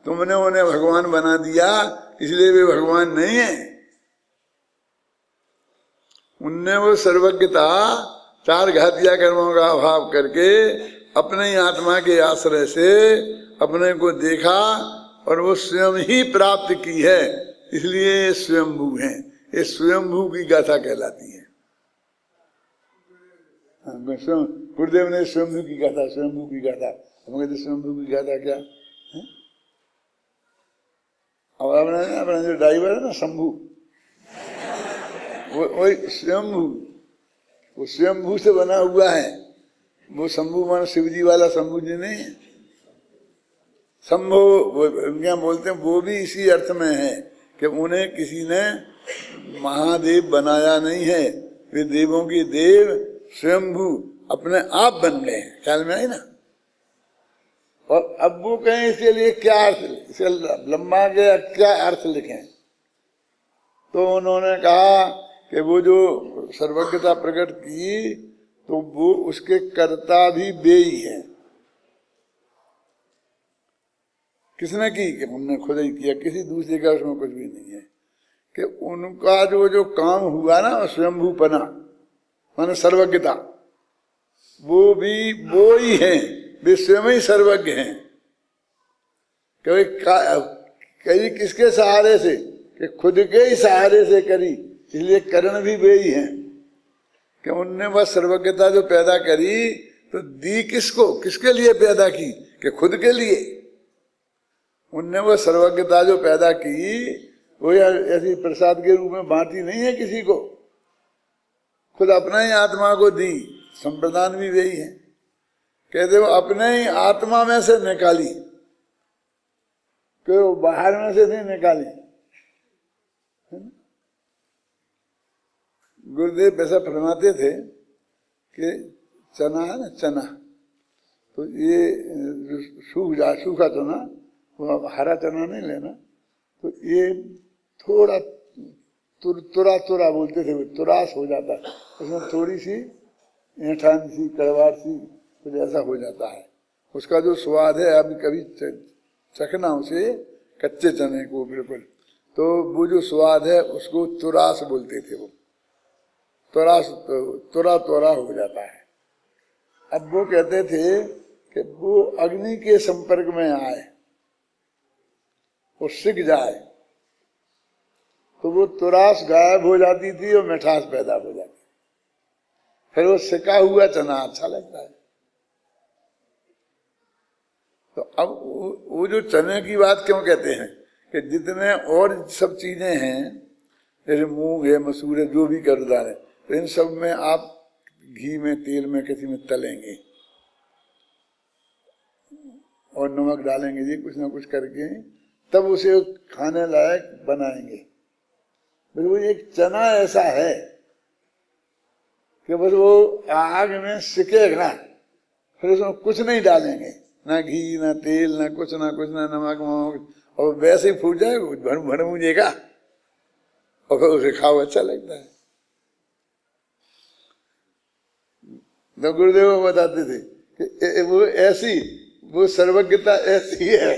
तुमने उन्हें भगवान बना दिया इसलिए वे भगवान नहीं है। उनने वो सर्वज्ञता चार घातिया कर्मों का अभाव करके अपने ही आत्मा के आश्रय से अपने को देखा और वो स्वयं ही प्राप्त की है, इसलिए स्वयंभू हैं। ये स्वयंभू की गाथा कहलाती है। गुरुदेव ने स्वयंभू की गाथा, स्वयंभू की गाथा, हम कहते स्वयंभू की गाथा क्या है? अब अपना जो ड्राइवर है ना शंभू, वो स्वयंभू, वो स्वयंभू से बना हुआ है। वो शंभू मान शिवजी वाला शंभू जी नहीं है। शंभो क्या बोलते हैं, वो भी इसी अर्थ में है कि उन्हें किसी ने महादेव बनाया नहीं है, वे देवों के देव स्वयंभू अपने आप बन गए। ख्याल में आई ना। और अब वो कहें इसके लिए क्या अर्थ, इसे लंबा के क्या अर्थ लिखें, तो उन्होंने कहा कि वो जो सर्वज्ञता प्रकट की तो वो उसके कर्ता भी वे ही है। किसने की? कि हमने खुद ही किया, किसी दूसरे का उसमें कुछ भी नहीं है। कि उनका जो काम हुआ ना स्वयंभूपना माने सर्वज्ञता, वो भी वो ही है, वे स्वयं ही सर्वज्ञ हैं। कभी किसके सहारे से? कि खुद के ही सहारे से करी, इसलिए करण भी वे ही हैं। कि उनने वह सर्वज्ञता जो पैदा करी तो दी किसको, किसके लिए पैदा की? कि खुद के लिए। उनने वह सर्वज्ञता जो पैदा की वो ऐसी प्रसाद के रूप में बांटी नहीं है किसी को, खुद अपना ही आत्मा को दी। संप्रदान भी वही है, कहते वो अपने ही आत्मा में से निकाली, कि वो बाहर में से नहीं निकाली। गुरुदेव ऐसा फरमाते थे कि चना है ना, चना तो ये सूखा चना, वो हरा चना नहीं लेना, तो ये थोड़ा तुरा बोलते थे, तुरास हो जाता है, उसमें थोड़ी सी ऐंठान सी कड़वाट सी कुछ ऐसा हो जाता है। उसका जो स्वाद है अभी कभी चखना उसे, कच्चे चने को बिल्कुल, तो वो जो स्वाद है उसको तुरास बोलते थे। वो तुरास तुरा हो जाता है। अब वो कहते थे कि वो अग्नि के संपर्क में आए, वो सिक जाए तो वो तुरास गायब हो जाती थी और मिठास पैदा हो जाती, फिर वो सिका हुआ चना अच्छा लगता है। तो अब वो जो चने की बात क्यों कहते हैं कि जितने और सब चीजें हैं, जैसे मूंग है, मसूर है, जो भी कर्जदार है, तो इन सब में आप घी में, तेल में, किसी में तलेंगे और नमक डालेंगे, ये कुछ ना कुछ करके तब उसे खाने लायक बनाएंगे। बस वो एक चना ऐसा है कि बस वो आग में सिकेगा, फिर उसमें कुछ नहीं डालेंगे, ना घी ना तेल ना कुछ ना नमक वमक, और वैसे ही फूट जाएगा, भड़मूजेगा और फिर उसे खाओ, अच्छा लगता है। तो गुरुदेव बताते थे कि वो ऐसी, वो सर्वज्ञता ऐसी है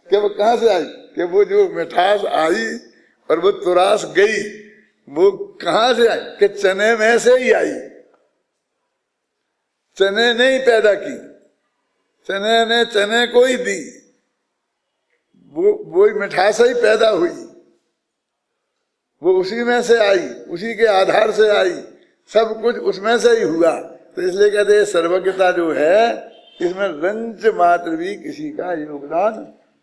कि वो कहाँ से आई, कि वो जो मिठास आई और वो तुरास गई, वो कहाँ से आई? कि चने में से ही आई। चने ने ही पैदा की, चने ने चने को ही दी, वो मिठास ही पैदा हुई, वो उसी में से आई, उसी के आधार से आई, सब कुछ उसमें से ही हुआ। तो इसलिए कहते हैं सर्वज्ञता जो है इसमें रंच मात्र भी किसी का योगदान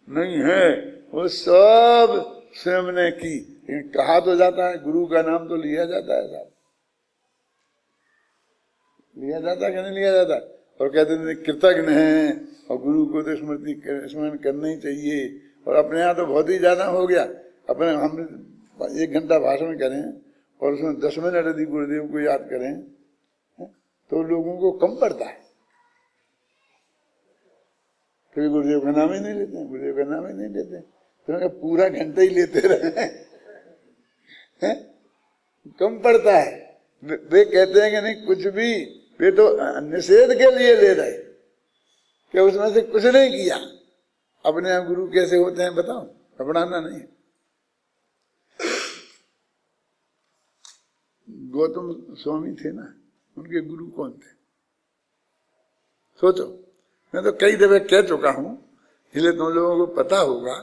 नहीं है, वो सब स्वयं ने की। कहा तो जाता है, गुरु का नाम तो लिया जाता है, साहब लिया जाता है कि नहीं लिया जाता? और कहते हैं कृतज्ञ हैं और गुरु को तो स्मरण करना ही चाहिए। और अपने यहाँ तो बहुत ही ज्यादा हो गया, अपने हम 1 घंटा भाषण करें और उसमें 10 मिनट यदि गुरुदेव को याद करें तो लोगों को कम पड़ता है। कभी गुरुदेव का नाम ही नहीं लेते, गुरुदेव का नाम ही नहीं लेते, तो पूरा घंटा ही लेते रहे कम पड़ता है। वे कहते हैं कि नहीं कुछ भी, वे तो निषेध के लिए ले रहे कि उसमें से कुछ नहीं किया। अपने आप गुरु कैसे होते हैं बताओ, घबराना नहीं। गौतम स्वामी थे ना, उनके गुरु कौन थे? सोचो, मैं तो कई दफे कह चुका हूं, इसलिए तुम लोगों को पता होगा,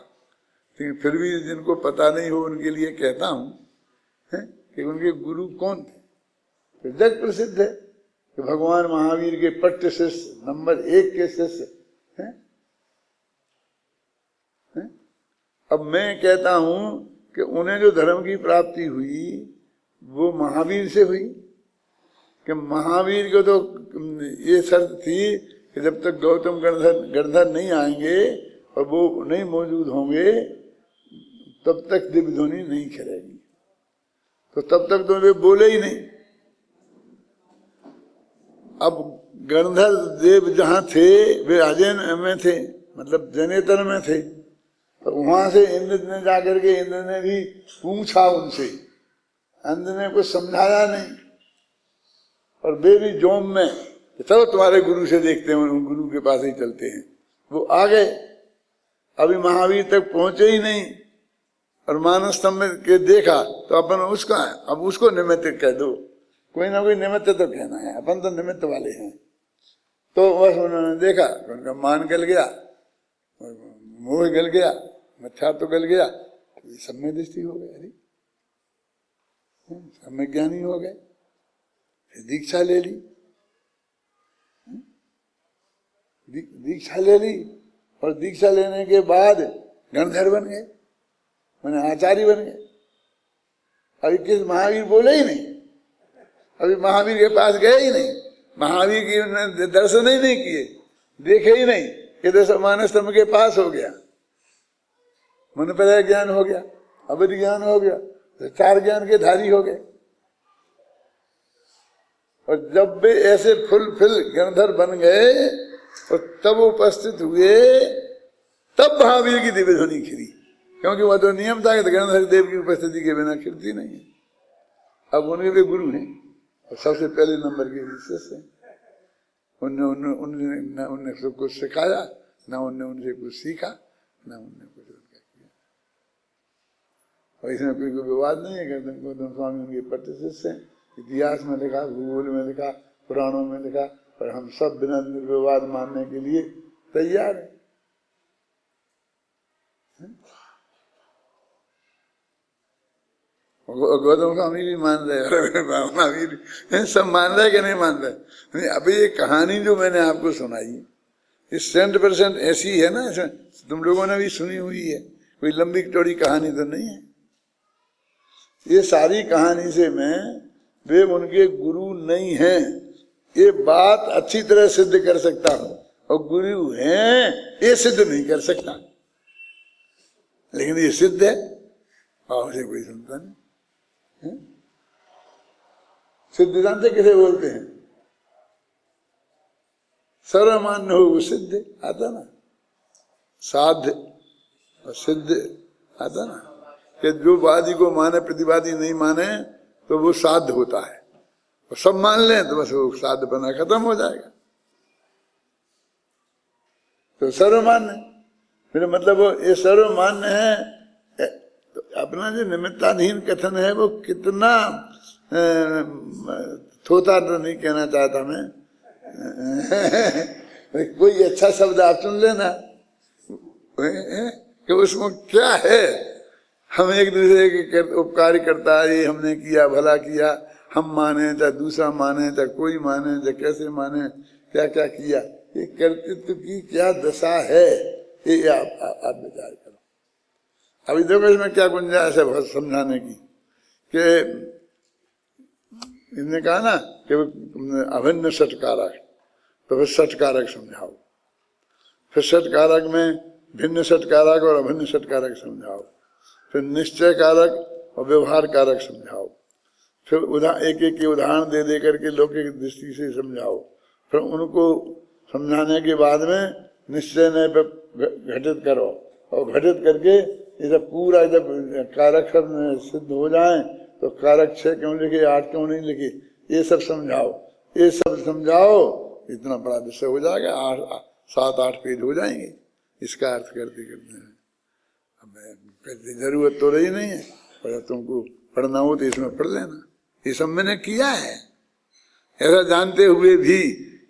लेकिन फिर भी जिनको पता नहीं हो उनके लिए कहता हूं कि उनके गुरु कौन थे। तो जग प्रसिद्ध है कि भगवान महावीर के पट्ट शिष्य, नंबर 1 के शिष्य हैं। अब मैं कहता हूं कि उन्हें जो धर्म की प्राप्ति हुई वो महावीर से हुई। कि महावीर को तो ये शर्त थी कि जब तक गौतम गणधर नहीं आएंगे और वो नहीं मौजूद होंगे तब तक दिव्य ध्वनि नहीं खिलेगी, तो तब तक तो वे बोले ही नहीं। अब गणधर देव जहाँ थे वे अजैन में थे, मतलब जनेतर में थे, तो वहां से इंद्र ने जाकर के इंद्र ने भी पूछा उनसे, इंद्र ने कुछ समझाया नहीं, और वे भी जोम में चलो तुम्हारे गुरु से देखते हैं, उन गुरु के पास ही चलते हैं। वो आ गए, अभी महावीर तक पहुंचे ही नहीं, और मानस स्तंभ के देखा तो अपन उसका, अब उसको निमित्त कह दो, कोई ना कोई निमित्त तो कहना है, अपन तो निमित्त वाले हैं। तो बस उन्होंने देखा, उनका मान गल गया, मोह गल गया, मच्छा तो गल गया, सब में दृष्टि हो गई, अरे सब में ज्ञानी हो गए। फिर दीक्षा ले ली, दीक्षा ले ली, और दीक्षा लेने के बाद गणधर बन गए, मैंने आचार्य बन गए। अभी किस महावीर बोले ही नहीं, अभी महावीर के पास गए ही नहीं, महावीर की दर्शन ही नहीं किए, देखे ही नहीं कि दशम मानस स्तंभ के पास हो गया, मन पर ज्ञान हो गया, अवध ज्ञान हो गया, तो 4 ज्ञान के धारी हो गए। और जब वे ऐसे फुल गणधर बन गए और तब उपस्थित हुए, तब महावीर की दिव्य ध्वनि खिली, क्योंकि वह तो नियम था कि गणधर देव की उपस्थिति के बिना खिलती नहीं है। अब उनके भी गुरु हैं, और सबसे पहले नंबर के शिष्य हैं। उनने सब कुछ सिखाया, ना उनने उनसे कुछ सीखा, ना उनने कुछ उनका किया। और इसमें कोई विवाद नहीं है, गौतम स्वामी उनके पट्ट शिष्य हैं। इतिहास में लिखा, भूगोल में लिखा, पुराणों में लिखा, और हम सब बिना निर्विवाद मानने के लिए तैयार हैं। गौतम स्वामी भी मान रहे, सब मान रहे कि नहीं मान रहे। अभी ये कहानी जो मैंने आपको सुनाई, ये 100% ऐसी है ना, तुम लोगों ने भी सुनी हुई है, कोई लंबी चौड़ी कहानी तो नहीं है। ये सारी कहानी से मैं वे उनके गुरु नहीं हैं ये बात अच्छी तरह सिद्ध कर सकता हूं, और गुरु हैं ये सिद्ध नहीं कर सकता, लेकिन ये सिद्ध है और उसे कोई सुनता नहीं। सिद्ध जानते किसे बोलते हैं? सर्वमान्य हो वो सिद्ध आता ना, साध्य और सिद्ध आता ना, कि जो वादी को माने प्रतिवादी नहीं माने तो वो साध्य होता है, और सब मान लें तो बस वो साध्य बना खत्म हो जाएगा। तो सर्वमान्य मेरा मतलब वो ये सर्वमान्य है। तो अपना जो निमित्ताधीन कथन है वो कितना थोथा तो नहीं कहना चाहता मैं कोई अच्छा शब्द आप सुन लेना कि उसमें क्या है। हम एक दूसरे के उपकार करता है, ये हमने किया, भला किया, हम माने चाहे दूसरा माने चाहे कोई माने चाहे कैसे माने, क्या क्या किया, ये कर्तृत्व की क्या दशा है, ये आप विचार करो। अभी देखो इसमें क्या गुंजाइश है बहुत समझाने की, कि इन्होंने कहा ना कि अभिन्न षटकारक, तो फिर षटकारक समझाओ, फिर षटकारक में भिन्न षटकारक और अभिन्न षटकारक समझाओ, फिर निश्चय कारक और व्यवहार कारक समझाओ, फिर एक एक के उदाहरण दे दे करके लौकिक दृष्टि से समझाओ, फिर उनको समझाने के बाद में निश्चय नए पर घटित करो, और घटित करके ये जब पूरा जब कारक सब सिद्ध हो जाए तो कारक 6 क्यों लिखे, 8 क्यों नहीं लिखे, ये सब समझाओ, ये सब समझाओ, इतना बड़ा विषय हो जाएगा, 7-8 पेज हो जाएंगे इसका अर्थ करते करते। अब जरूरत तो रही नहीं है, पर तुमको पढ़ना हो तो इसमें पढ़ लेना, ये सब मैंने किया है। ऐसा जानते हुए भी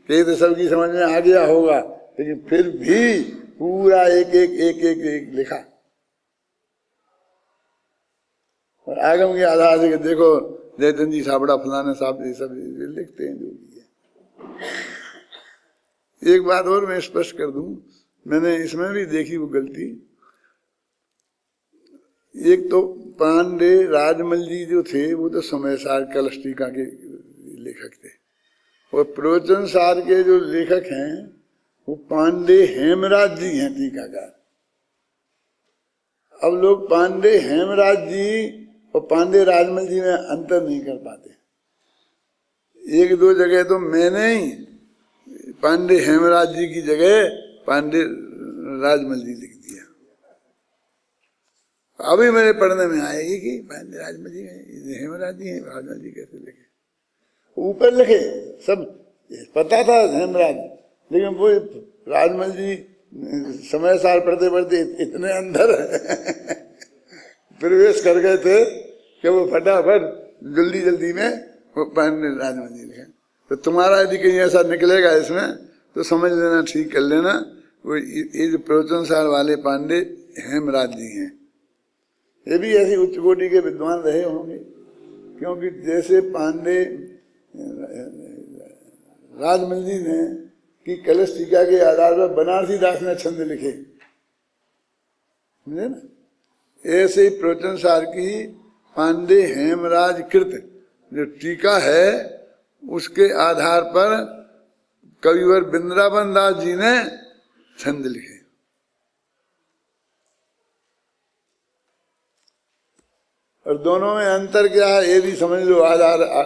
कि तो सबकी समझ में आ गया होगा, लेकिन फिर भी पूरा एक एक एक एक, एक लिखा, और आगम के आधार से देखो जयचंद जी साबड़ा फलाने साहब ये सब लिखते हैं जो भी है। एक बात और मैं स्पष्ट कर दूं, मैंने इसमें भी देखी वो गलती। एक तो पांडे राजमल जी जो थे वो तो समय सार कलश टीका के लेखक थे, और प्रवचन सार के जो लेखक हैं वो पांडे हेमराज जी हैं टीकाकार। अब लोग पांडे हेमराज जी और पांडे राजमल जी में अंतर नहीं कर पाते। 1-2 जगह तो मैंने ही पांडे हेमराज जी की जगह पांडे राजमल जी लिख दिया, अभी मेरे पढ़ने में आएगी कि पांडे राजमल जी हेमराज जी हैं, राजमल जी कैसे लिखे, ऊपर लिखे सब पता था हेमराज, लेकिन वो राजमल जी समय सार पढ़ते पढ़ते इतने अंदर प्रवेश कर गए थे कि वो फटाफट जल्दी जल्दी में वो पांडे राजमल जी लिखे। तो तुम्हारा यदि कहीं ऐसा निकलेगा इसमें तो समझ लेना, ठीक कर लेना, वो ये जो प्रवचन सार वाले पांडे हेमराज जी हैं। ये भी ऐसी उच्च कोटि के विद्वान रहे होंगे, क्योंकि जैसे पांडे राजमल जी ने कि कलश टीका के आधार पर बनारसी दास ने छंद लिखे, समझे ना, ऐसे ही प्रवचन सार की पांडे हेमराज कृत जो टीका है उसके आधार पर कविवर वृंदावन दास जी ने छंद लिखे। और दोनों में अंतर क्या है ये भी समझ लो। आज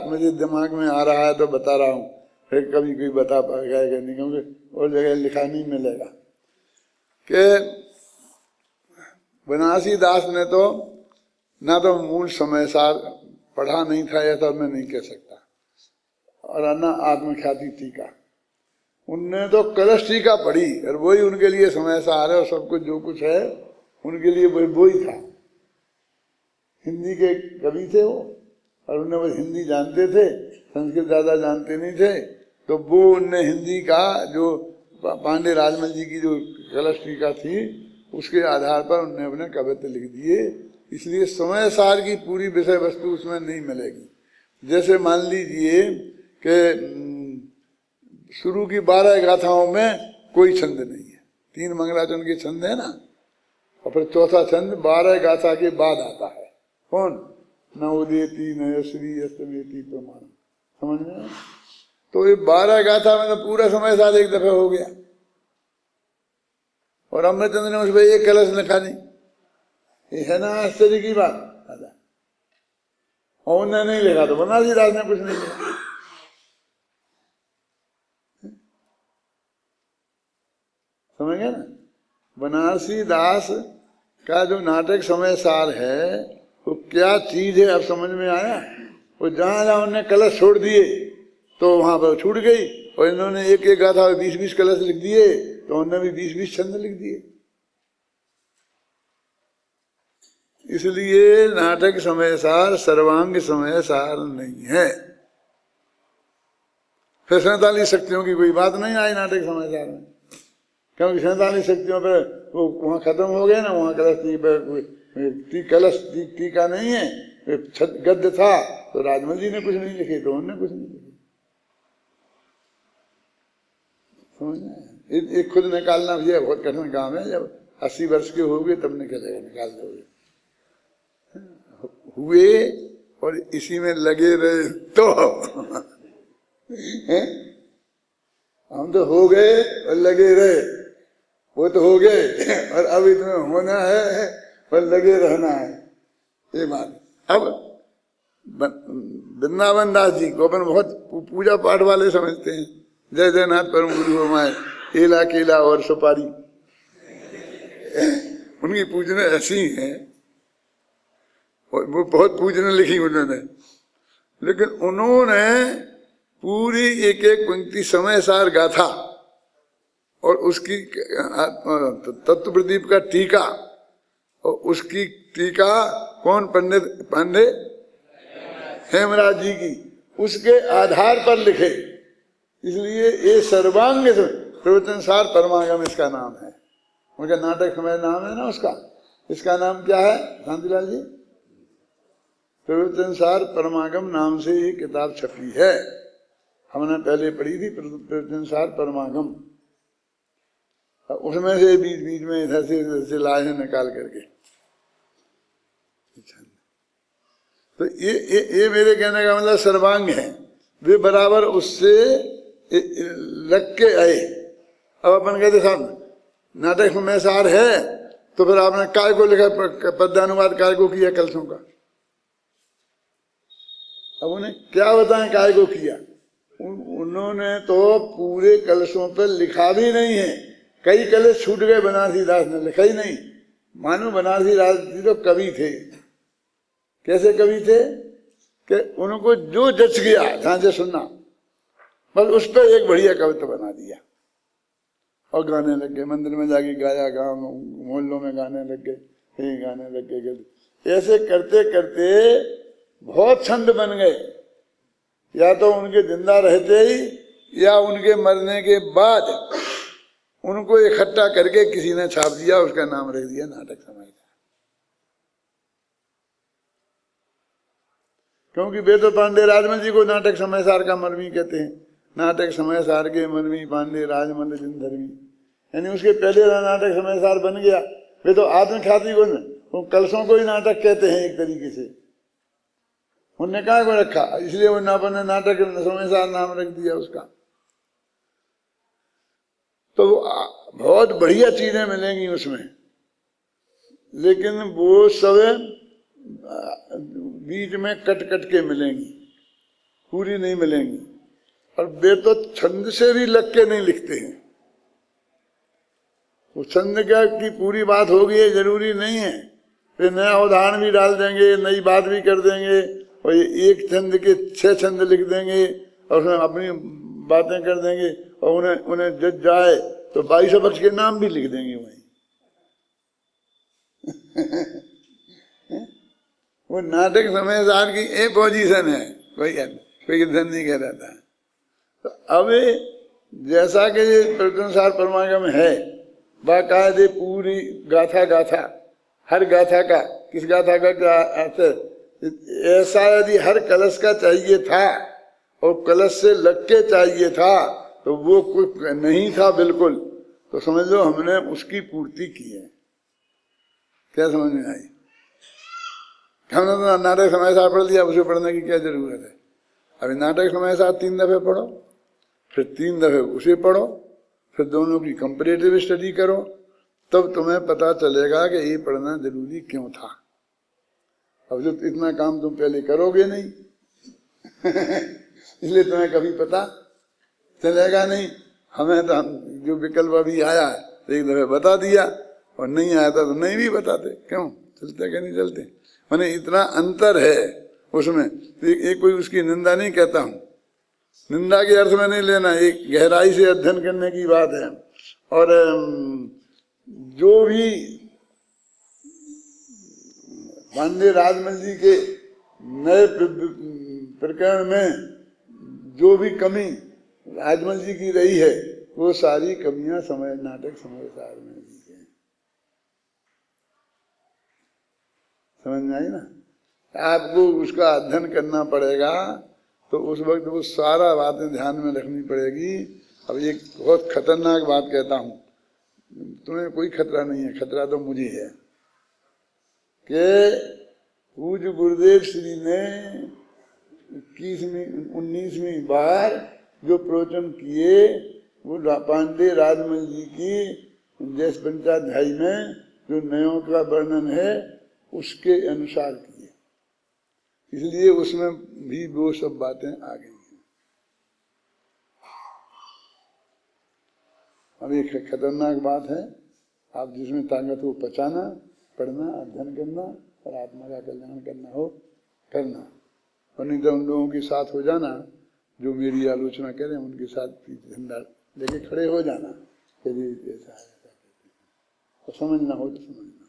मुझे दिमाग में आ रहा है तो बता रहा हूँ, फिर कभी कोई बता पाएगा कि नहीं, क्योंकि और जगह लिखा नहीं मिलेगा। कि बनारसी दास ने तो ना तो मूल समय सार पढ़ा नहीं था, ऐसा मैं नहीं कह सकता, और न आत्मख्याति टीका। उनने तो कलश टीका पढ़ी और वही उनके लिए समय सार है, और सब कुछ जो कुछ है उनके लिए वो ही था। हिंदी के कवि थे वो, और उन्हें वो हिंदी जानते थे, संस्कृत ज्यादा जानते नहीं थे, तो वो उनने हिंदी का जो पांडे राजमल जी की जो कलश टीका थी उसके आधार पर उन्होंने अपने कवित्व लिख दिए। इसलिए समय सार की पूरी विषय वस्तु उसमें नहीं मिलेगी। जैसे मान लीजिए कि शुरू की 12 गाथाओं में कोई छंद नहीं है, 3 मंगलाचरण के छंद है ना, और फिर चौथा छंद 12 गाथा के बाद आता है। कौन? न उदेति न यश्री अस्तमेति प्रमाण, समझ में? तो ये 12 गाथा में तो पूरा समय साथ एक दफे हो गया, और अमृतचंद्र ने उस पर एक कलश लिखा नहीं। ये है ना आश्चर्य की बात। और उन्होंने नहीं लिखा तो बनारसी दास ने कुछ नहीं लिखा। समझ गए ना? बनारसी दास का जो नाटक समय सार है वो क्या चीज है, अब समझ में आया। वो जहां जहां उन्होंने कलश छोड़ दिए तो वहां पर छूट गई, और इन्होंने एक एक गाथा 20-20 कलश लिख दिए, तो उन्होंने भी 20-20 छंद लिख दिए। इसलिए नाटक समय सार सर्वांग समय सार नहीं है। फिर 47 शक्तियों की कोई बात नहीं आई नाटक समय सार में, क्योंकि 47 शक्तियों पर वो वहां खत्म हो गए ना। वहां कलश टीका नहीं है, गद्य था, तो राजमल जी ने कुछ नहीं लिखे, तो उन्होंने कुछ नहीं लिखे। समझ? एक खुद निकालना भी बहुत कठिन काम है। जब 80 वर्ष के हो गए तब निकलेगा, निकाल दोगे। हुए और इसी में लगे रहे तो हम तो हो गए और लगे रहे, वो तो हो गए और अब इसमें होना है और लगे रहना है, ये बात। अब वृंदावन दास जी को अपन बहुत पूजा पाठ वाले समझते हैं। जय जयनाथ परम गुरु हो माए, केला केला और सुपारी, उनकी पूजने ऐसी हैं, और वो बहुत पूजने लिखी उन्होंने। लेकिन उन्होंने पूरी एक एक पंक्ति समय सार गाथा और उसकी तत्व प्रदीप का टीका, और उसकी टीका कौन? पंडित पांडे हेमराज जी की, उसके आधार पर लिखे। इसलिए ये सर्वांग प्रवचन सार परमागम इसका नाम है। उनका नाटक समय नाम है ना उसका। इसका नाम क्या है शांतिलाल जी? प्रवचन सार परमागम नाम से ये किताब छपी है। हमने पहले पढ़ी थी प्रवचन सार परमागम, उसमें से बीच बीच में इधर से लाए हैं निकाल करके। तो ये मेरे कहने का मतलब सर्वांग है, वे बराबर उससे लग के आए। अब अपन कहते साहब नाटक में सार है, तो फिर आपने काय को लिखा, पद्यानुवाद काय को किया कलशों का। अब उन्हें क्या बताएं काय को किया? उन्होंने तो पूरे कलशों पर लिखा भी नहीं है। कई कलश छूट गए, बनारसी दास ने लिखा ही नहीं। मानो बनारसी राजनीति तो कवि थे। कैसे कवि थे कि उनको जो जच गया ध्यान से सुनना, बस उस पर एक बढ़िया कविता बना दिया और गाने लग गए। मंदिर में जाके गाया, गांव मोहल्लों में गाने लग गए, कहीं गाने लग गए। ऐसे करते करते बहुत छंद बन गए, या तो उनके जिंदा रहते ही या उनके मरने के बाद उनको इकट्ठा करके किसी ने छाप दिया, उसका नाम रख दिया नाटक समाचार। क्योंकि वे तो पांडे राजमल जी को नाटक समाचार का मरवी कहते हैं। नाटक समाचार के मरवी पांडे राजमल धर्मी, यानी उसके पहले नाटक समाचार बन गया। वे तो आत्मख्याति को कलशों को ही नाटक कहते हैं एक तरीके से। उनने कहा को रखा, इसलिए वो ने नाटक समाचार नाम रख दिया उसका। तो बहुत बढ़िया चीजें मिलेंगी उसमें, लेकिन वो सब बीच में कट कट के मिलेंगी, पूरी नहीं मिलेंगी। और वे तो छंद से भी लग के नहीं लिखते हैं। वो छंद क्या की पूरी बात होगी ये जरूरी नहीं है। वे नया उदाहरण भी डाल देंगे, नई बात भी कर देंगे, और एक छंद के 6 छंद लिख देंगे और उसमें अपनी बातें कर देंगे, और उन्हें जज जाए तो 22 पक्ष के नाम भी लिख देंगे वहीं। वो नाटक समाचार की एक पोजीशन है, कोई इधर नहीं कह रहा था। तो अब जैसा कि ये प्रवचनसार परमागम है, बाकायदे पूरी गाथा गाथा, हर गाथा का, किस गाथा का क्या अर्थ, ऐसा यदि हर कलश का चाहिए था और कलश से लग के चाहिए था तो वो कुछ नहीं था बिल्कुल, तो समझ लो हमने उसकी पूर्ति की है। क्या समझ में आई? हमने तो नाटक समाचार पढ़ लिया, उसे पढ़ने की क्या जरूरत है? अभी नाटक समाचार 3 दफे पढ़ो, फिर 3 दफे उसे पढ़ो, फिर दोनों की कंपैरेटिव स्टडी करो, तब तुम्हें पता चलेगा कि ये पढ़ना जरूरी क्यों था। अब जो इतना काम तुम पहले करोगे नहीं इसलिए तुम्हें कभी पता चलेगा नहीं। हमें तो जो विकल्प अभी आया तो एक दफे बता दिया, और नहीं आया था तो नहीं भी बताते। क्यों चलते क्या नहीं चलते? मैंने इतना अंतर है उसमें। एक कोई उसकी निंदा नहीं कहता हूँ, निंदा के अर्थ में नहीं लेना, एक गहराई से अध्ययन करने की बात है। और जो भी पांडे राजमल जी के नए प्रकरण में जो भी कमी राजमल जी की रही है, वो सारी कमियां नाटक समाचार में दी है। समझ में आई ना? आपको उसका अध्ययन करना पड़ेगा, तो उस वक्त वो सारा बातें ध्यान में रखनी पड़ेगी। अब एक बहुत खतरनाक बात कहता हूँ, तुम्हें कोई खतरा नहीं है, खतरा तो मुझे है कि पूज्य गुरुदेव श्री ने 19वीं बार जो प्रवचन किए वो पांडे राजमल जी की जैस पंचाध्यायी में जो नयों का वर्णन है उसके अनुसार किए, इसलिए उसमें भी वो सब बातें आ गई हैं। अब एक खतरनाक बात है, आप जिसमें ताकत हो पचाना, पढ़ना, अध्ययन करना और आत्मा का कल्याण करना हो करना, और नहीं तो उन लोगों के साथ हो जाना जो मेरी आलोचना करें, उनके साथ झंडा लेके खड़े हो जाना, यदि ऐसा है तो समझना हो तो समझना।